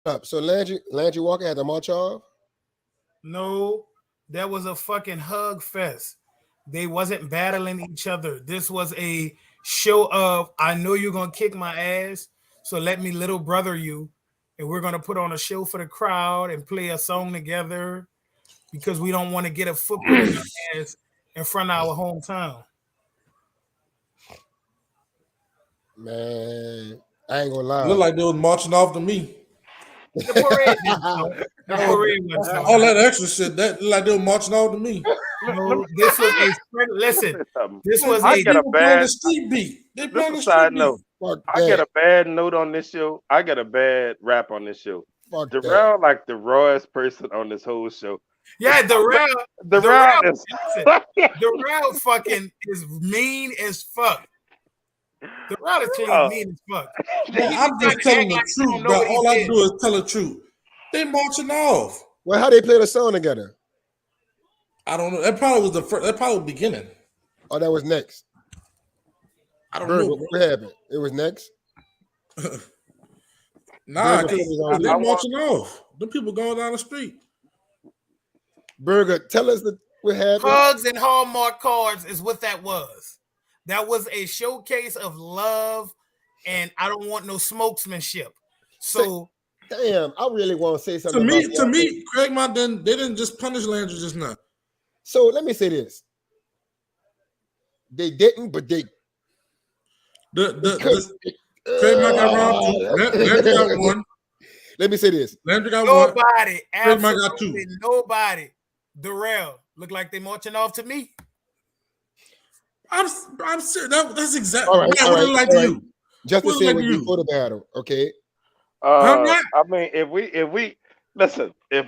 Up. So Landry Walker had to march off. No, that was a fucking hug fest. They wasn't battling each other. This was a show of I know you're gonna kick my ass, so let me little brother you, and we're gonna put on a show for the crowd and play a song together because we don't want to get a footprint in our ass in front of our hometown. Man, I ain't gonna lie. Look like they was marching off to me. The parade, the parade was All that extra shit, that look like they were marching off to me. no, this was a listen. This was I a get a playing bad the street beat. They this playing is the a side street note. beat. Fuck I get that. a bad note on this show. I get a bad rap on this show. Fuck that. Darrell like the rawest person on this whole show. yeah. Darrell Darrell is Darrell fucking is mean as fuck. Darrell is Oh. mean as fuck. Man, He I'm be just trying telling to the act like he don't truth, know bro. what he All I did. do is tell the truth. They marching off. Well, how they play the song together? I don't know. That probably was the first. That probably was the beginning. Oh, that was next. I don't Bird, know. what happened? It was next. Nah, Burger because was on they're I want- marching off. The people going down the street. Burger, tell us what happened. Hugs and Hallmark cards is what that was. That was a showcase of love, and I don't want no smokesmanship. So Damn, I really want to say To something. me, about to that. me, Craig Martin, they didn't just punish Landry just now. So let me say this. They didn't, but they Craig Martin got round two. Landry got one. Let me say this. Landry got one. nobody, Craig Martin got absolutely two. nobody, Darrell look like they marching off to me. I'm serious. That's exactly All right, what all it right, like all to right. you. Just to What say like when you? before the battle, okay? Not? I mean, if we listen, if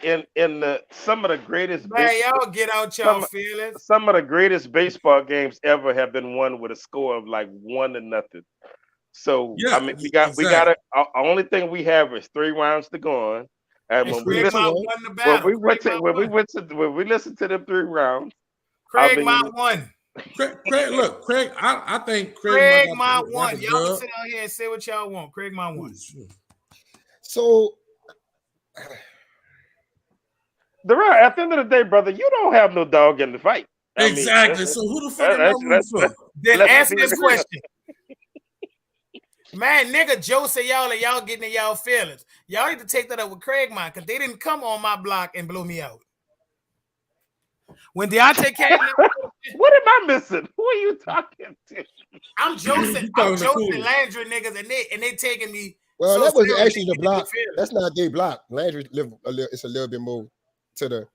in the some of the greatest Man, baseball, y'all get out y'all feelings. some of the greatest baseball games ever have been won with a score of like 1-0. So Yeah, I mean, we got exactly. only thing we have is 3 rounds to go on, and And when we Craig listen, Mott won the battle. when we listened to them 3 rounds, Craig I mean, Mott won. Craig, look, Craig. I think Craig Craig Mott got won. the Y'all can dub. sit out here and say what y'all want. Craig Mott won. So Darrell, at the end of the day, brother, you don't have no dog in the fight. I mean, Exactly. So who the fuck am I that's- rooting for? Then Let's ask be this real. question. Man, nigga, Joce, y'all and y'all getting in y'all feelings. Y'all need to take that up with Craig Mott because they didn't come on my block and blow me out. When Deontay came, what am I missing? Who are you talking to? I'm Joce, You I'm talking to Joce Cooley. Landry niggas, and they taking me. well, so that was serious, actually they the get in block. their feelings. That's not their block. Landry live a little. It's a little bit more to the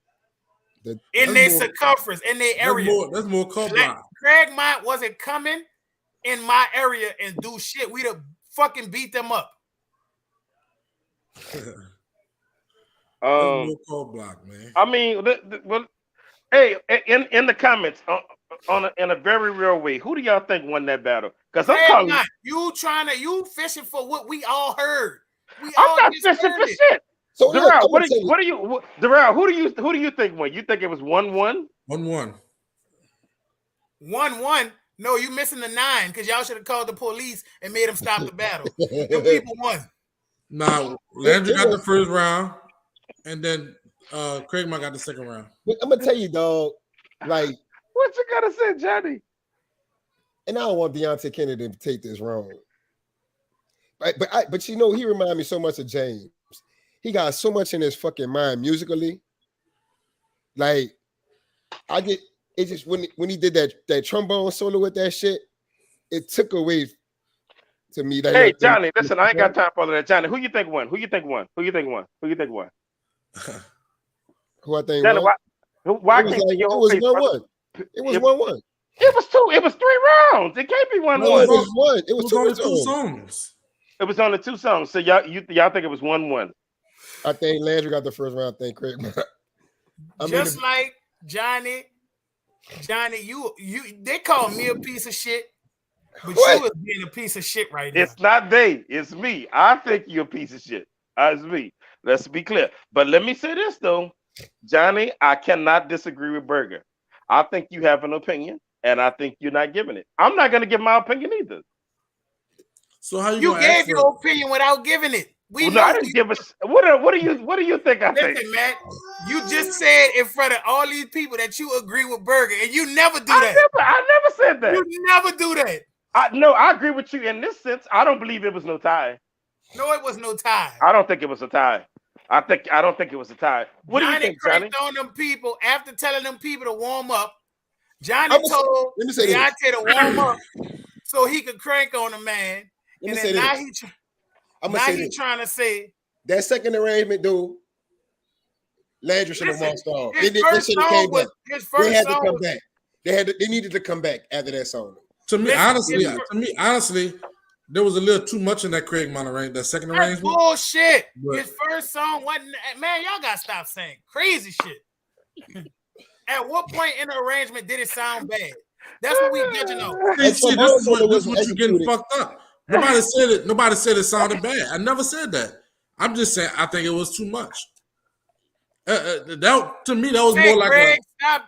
In That's their more- circumference, in their area. That's more car Like, block. Craig Mott wasn't coming in my area and do shit. We'd have fucking beat them up. That's more Um, car block, man. I mean, well, hey, in the comments in a very real way, who do y'all think won that battle? Because I'm Craig calling. Mott, you fishing for what we all heard. We I'm all not just fishing heard for it. shit. so look, Darrell, I'm gonna tell you, what do you, Darrell? Who do you think won? You think it was 1-1? 1-1. 1-1. No, you missing the 9 because y'all should have called the police and made them stop the battle. Them people won. Now Landry It got the was- first round, and then Craig Mott got the second round. I'm gonna tell you, dog. Like What you gotta say, Johnny? and I don't want Deontay Kennedy to take this wrong. But you know, he reminds me so much of James. He got so much in his fucking mind musically. Like, I get it just when he did that trombone solo with that shit, it took away to me. That Hey, Johnny, listen, I ain't got time for all of that. Johnny, who you think won? Who you think won? Who you think won? Who you think won? Who I think Johnny, won? why It was can't like, your it whole was face, 1-1. It was 1-1. It was two. It was 3 rounds. It can't be 1-1. No, it was one. It was It was two only 2 songs. songs. It was on the 2 songs. So y'all think it was 1-1? I think Landry got the first round. I think Craig. Just like Johnny, you they call me a piece of shit, but you is being a piece of shit right now. It's not they. It's me. I think you're a piece of shit. It's me. Let's be clear. But let me say this though, Johnny, I cannot disagree with Berger. I think you have an opinion, and I think you're not giving it. I'm not going to give my opinion either. So how you gave your opinion without giving it? I didn't give a. What do you think I think? Listen, man, you just said in front of all these people that you agree with Berger, and you never do that. I never said that. You never do that. I agree with you in this sense. I don't believe it was no tie. No, it was no tie. I don't think it was a tie. I don't think it was a tie. What do you think, Johnny? On them people after telling them people to warm up. Johnny told Deontay to warm up so he could crank on the man. And then now he's trying to say that second arrangement, dude. Landry should have walked off. His first song they had to come back. They needed to come back after that song. To me, honestly, there was a little too much in that Craig Monterey, that second arrangement. Bullshit. His first song wasn't, man, y'all gotta stop saying crazy shit. At what point in the arrangement did it sound bad? That's what we judging on. See, this is what you're getting fucked up. Nobody said it sounded bad. I never said that. I'm just saying I think it was too much. That to me, that was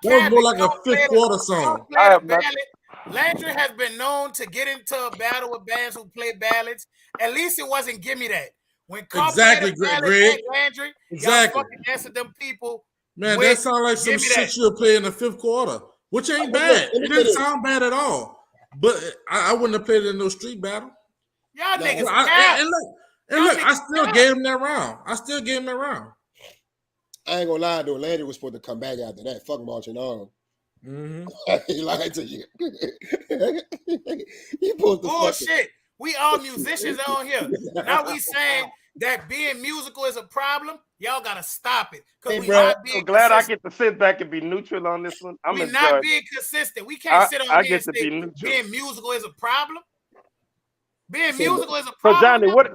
more like a fifth quarter song. Landry has been known to get into a battle with bands who play ballads. At least it wasn't Give Me That. When exactly, Greg. Landry, exactly. Y'all fucking answered them people. Man, that sounds like some shit you'll play in the fifth quarter, which ain't bad. It didn't sound bad at all. But I wouldn't have played it in no street battle. Y'all niggas. Look, I still gave him that round. I ain't gonna lie though, Landry was supposed to come back after that. Fuck marching on. Mm-hmm. He lied to you. He pulled the bullshit. We all musicians on here. Now we saying that being musical is a problem. Y'all gotta stop it. Hey, bro, I'm glad I get to sit back and be neutral on this one. We're not being consistent. We can't sit on here and say being musical is a problem. Being musical is a problem. So Johnny, what is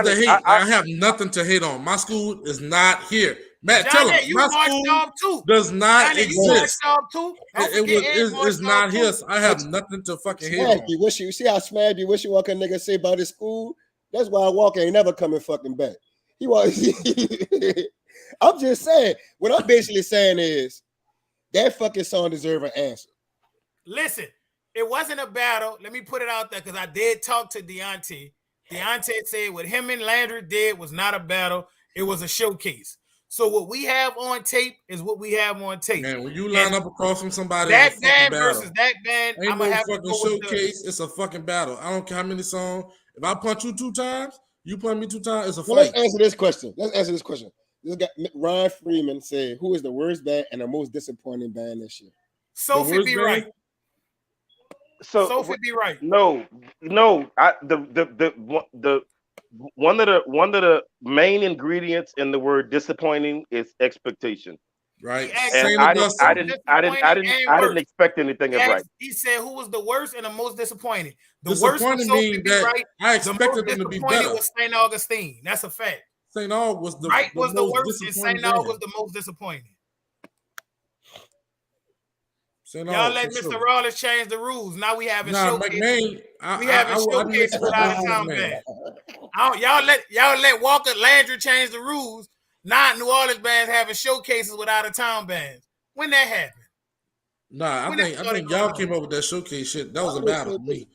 the hate? I have nothing to hate on. My school is not here. Matt, Johnny, tell him my school does not exist. It's not here. I have nothing to fucking hate on. You see how smash you wish you what a nigga say about his school? That's why Walker ain't never coming fucking back. He was. I'm just saying. What I'm basically saying is that fucking song deserves an answer. Listen, it wasn't a battle. Let me put it out there because I did talk to Deontay. Deontay said what him and Landry did was not a battle. It was a showcase. So what we have on tape is what we have on tape. Man, when you line up across from somebody, that band versus that band, ain't I'm gonna have fucking showcase. It's a fucking battle. I don't care how many songs. If I punch you 2 times, you punch me 2 times. It's a fight. Let's answer this question. This guy Ryan Freeman said, "Who is the worst band and the most disappointing band this year?" Sophie be right. So Sophie be right. No. The one of the main ingredients in the word disappointing is expectation. Right. And I didn't expect anything of right. He said who was the worst and the most disappointing. The disappointing worst mean that right. I expected them to be better. Was St. Augustine. That's a fact. St. Aug was the worst and St. Aug was the most disappointing. Y'all let Mr. Rawlins change the rules. Now we have a showcase. We have a showcase without a town band. Y'all let Walker Landry change the rules. Not New Orleans bands having showcases without a town band. When that happened? Nah, I think y'all came up with that showcase shit. That was a battle for me,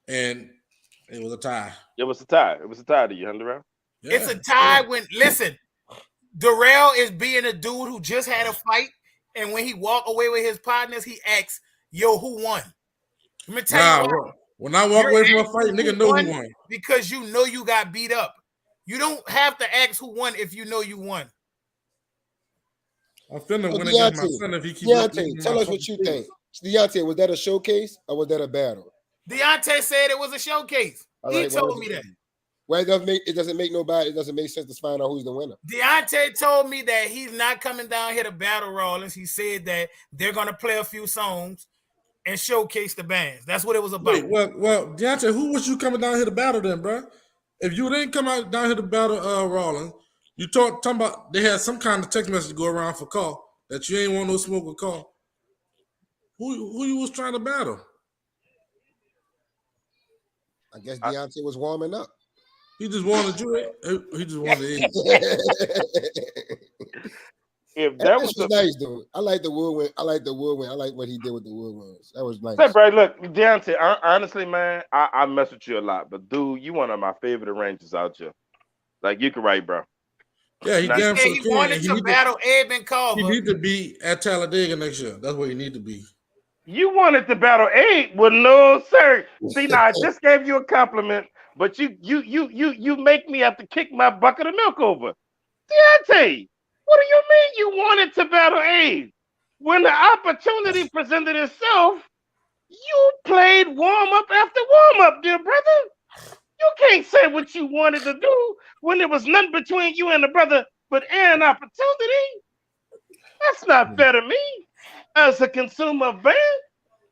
and it was a tie. It was a tie. It was a tie to you, Hunter. Yeah. It's a tie when Darrell is being a dude who just had a fight. And when he walk away with his partners, he asks, "Yo, who won?" Let me tell you why. When I walk away from a fight, nigga know who won. Because you know you got beat up. You don't have to ask who won if you know you won. I'm finna win against my son if he keeps Deontay, tell us what you think. Deontay, was that a showcase or was that a battle? Deontay said it was a showcase. He told me that. Well, it doesn't make sense to find out who's the winner. Deontay told me that he's not coming down here to battle Rollins. He said that they're gonna play a few songs and showcase the bands. That's what it was about. Wait, well, Deontay, who was you coming down here to battle then, bro? If you didn't come out down here to battle Rollins, you talking about they had some kind of text message go around for Call that you ain't want no smoke with Call. Who you was trying to battle? I guess Deontay was warming up. He just wanted you. He just wanted to eat. If that was nice, dude. I like the woodwind. I like what he did with the woodwinds. That was nice. Say, bro, look, Deontay, honestly, man, I mess with you a lot, but dude, you one of my favorite arrangers out here. Like, you can write, bro. Yeah, he wanted to battle Abe and Carver. He need to be at Talladega next year. That's where he need to be. You wanted to battle Abe? Well, no, sir. See, now I just gave you a compliment, but you make me have to kick my bucket of milk over. Deontay, what do you mean you wanted to battle Abe? When the opportunity presented itself, you played warm up after warm up, dear brother. You can't say what you wanted to do when there was nothing between you and the brother but an opportunity. That's not fair to me as a consumer of band.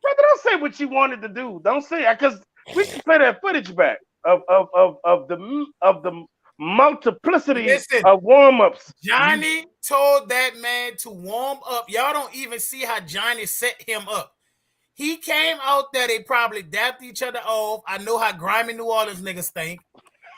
Brother, don't say what you wanted to do. Don't say it, because we can play that footage back of the multiplicity of warm-ups. Johnny told that man to warm up. Y'all don't even see how Johnny set him up. He came out there, they probably dapped each other off. I know how grimy New Orleans niggas think.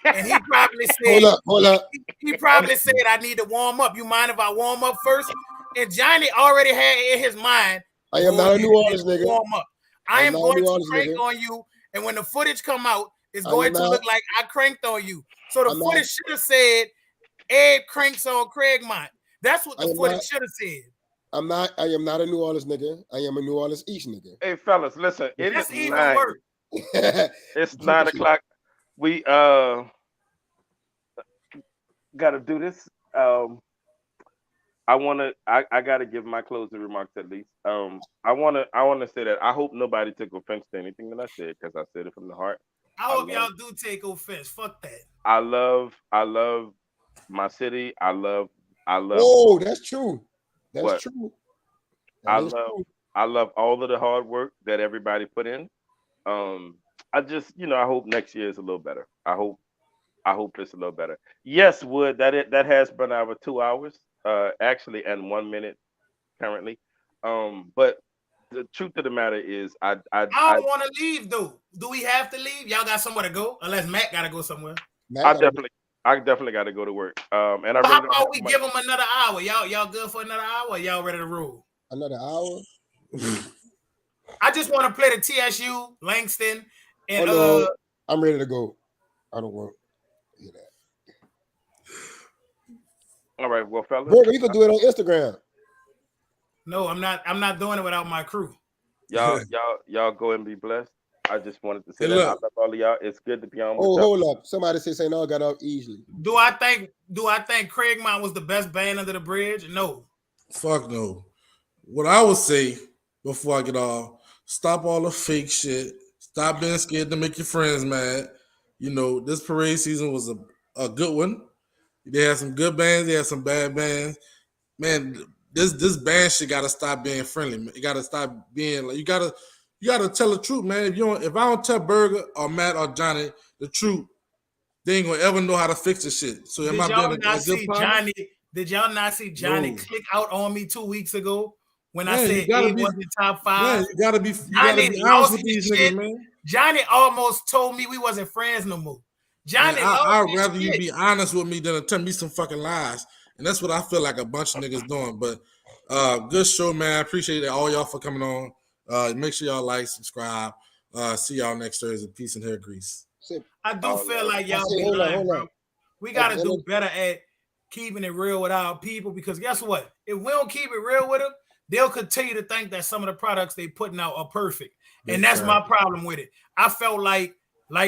And he probably said, hold up. He probably said, I need to warm up. You mind if I warm up first? And Johnny already had in his mind, I am not a New Orleans nigga. Warm up. I am going to crank on you. And when the footage come out, it's going to look like I cranked on you. So the footage should have said, Ed cranks on Craigmont. That's what the footage should have said. I am not a New Orleans nigga. I am a New Orleans East nigga. Hey, fellas, listen. It's 9. It's 9 It's o'clock. We got to do this. I gotta give my closing remarks at least. I wanna say that I hope nobody took offense to anything that I said, because I said it from the heart. I hope y'all do take offense. Fuck that. I love my city. I love. Oh, that's true. That's true. I love all of the hard work that everybody put in. I just, I hope next year is a little better. I hope it's a little better. Yes, Wood, that has been our 2 hours, actually, and 1 minute currently. But the truth of the matter is, I don't want to leave though. Do we have to leave? Y'all got somewhere to go? Unless Matt got to go somewhere. I definitely got to go to work. And I really how about we give them another hour? Y'all good for another hour? Or y'all ready to roll? Another hour? I just want to play the TSU, Langston, and I'm ready to go. I don't want to hear that. All right, well, fellas, Bro, you can do it on Instagram. No, I'm not doing it without my crew. Y'all go and be blessed. I just wanted to say that I love all of y'all. It's good to be on. Hold up. Somebody say St. Aug got out easily. Do I think Craigmont was the best band under the bridge? No. Fuck no. What I would say before I get off, stop all the fake shit. Stop being scared to make your friends mad. This parade season was a good one. They had some good bands. They had some bad bands. Man, this band shit gotta stop being friendly. You gotta stop being like you gotta tell the truth, man. If I don't tell Burger or Matt or Johnny the truth, they ain't gonna ever know how to fix the shit. So am I being a good partner? Did y'all not see Johnny click out on me 2 weeks ago when I said he wasn't top 5? Yeah, you gotta be honest with these niggas, man. Johnny almost told me we wasn't friends no more. Johnny, I'd rather you be honest with me than tell me some fucking lies. And that's what I feel like a bunch of niggas doing. But good show, man. I appreciate all y'all for coming on. Make sure y'all like, subscribe. See y'all next Thursday. Peace and hair grease. I do feel like y'all be lying, bro. We got to do better at keeping it real with our people, because guess what? If we don't keep it real with them, they'll continue to think that some of the products they putting out are perfect. And that's my problem with it. I felt like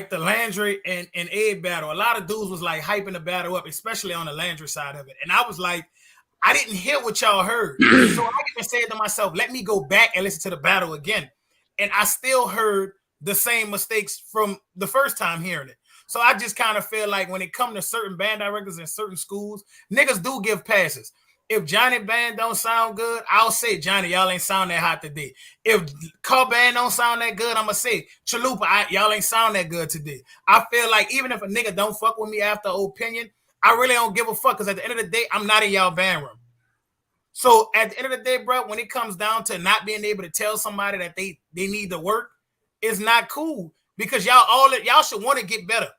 the Landry and Ed battle, a lot of dudes was like hyping the battle up, especially on the Landry side of it. And I was like, I didn't hear what y'all heard. So I even said to myself, let me go back and listen to the battle again. And I still heard the same mistakes from the first time hearing it. So I just kind of feel like when it comes to certain band directors in certain schools, niggas do give passes. If Johnny band don't sound good, I'll say, Johnny, y'all ain't sound that hot today. If Car band don't sound that good, I'm going to say, Chalupa, y'all ain't sound that good today. I feel like even if a nigga don't fuck with me after opinion, I really don't give a fuck because at the end of the day, I'm not in y'all band room. So at the end of the day, bro, when it comes down to not being able to tell somebody that they need to work, it's not cool because y'all should want to get better.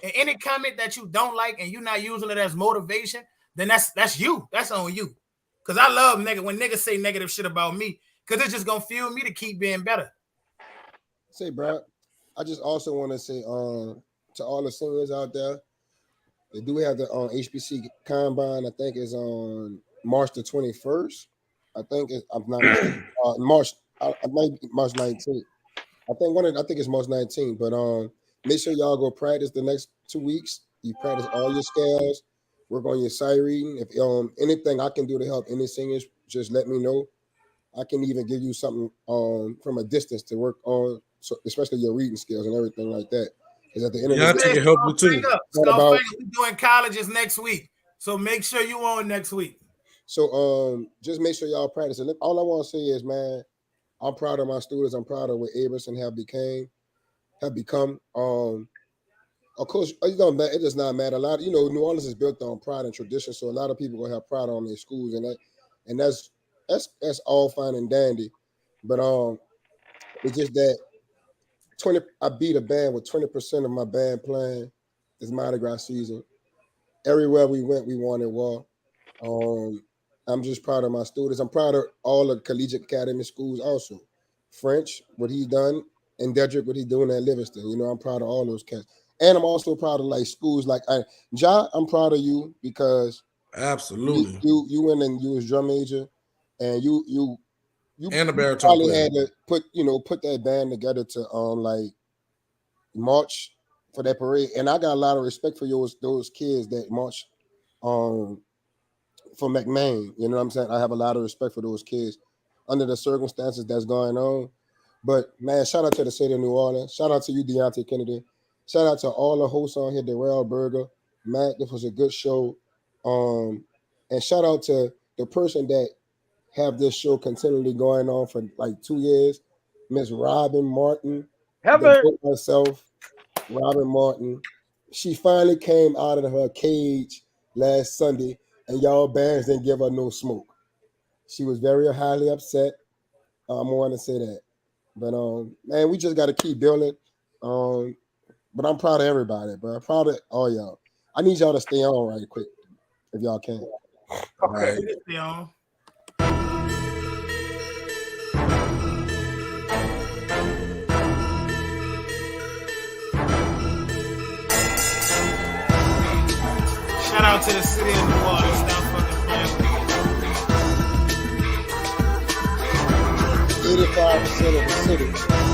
And any comment that you don't like and you're not using it as motivation, then that's you. That's on you. Because I love when niggas say negative shit about me because it's just going to fuel me to keep being better. Say, bro, I just also want to say to all the singers out there, they do have the HBC Combine. I think is on March the 21st. I think I'm not March. I might be March 19th. I think it's March 19th. But make sure y'all go practice the next 2 weeks. You practice all your scales. Work on your sight reading. If anything I can do to help any singers, just let me know. I can even give you something from a distance to work on, so especially your reading skills and everything like that. Because at the end of the day, can help you too. We're doing colleges next week, so make sure you on next week. So just make sure y'all practice. And all I want to say is, man, I'm proud of my students. I'm proud of what Aberson have become. Of course, it does not matter. A lot, New Orleans is built on pride and tradition, so a lot of people gonna have pride on their schools, and that's all fine and dandy. But it's just that I beat a band with 20% of my band playing this Mardi Gras season. Everywhere we went, we won it well. I'm just proud of my students. I'm proud of all the collegiate academy schools also. French, what he done, and Dedrick, what he doing at Livingston. I'm proud of all those cats. And I'm also proud of like schools like Ja. I'm proud of you because absolutely you went and you was drum major, and you and the baritone probably player. had to put that band together to like march for that parade. And I got a lot of respect for those kids that march for McMahon. You know what I'm saying? I have a lot of respect for those kids under the circumstances that's going on. But man, shout out to the city of New Orleans. Shout out to you, Deontay Kennedy. Shout out to all the hosts on here, Darrell Berger, Matt. This was a good show. And shout out to the person that have this show continually going on for like 2 years, Miss Robin Martin. Myself, Robin Martin. She finally came out of her cage last Sunday, and y'all bands didn't give her no smoke. She was very highly upset. I want to say that. But man, we just got to keep building. But I'm proud of everybody, bro. I'm proud of all y'all. I need y'all to stay on right quick, if y'all can. Okay. Stay on. Shout out to the city of New Orleans. Stop fucking playing. 85% of the city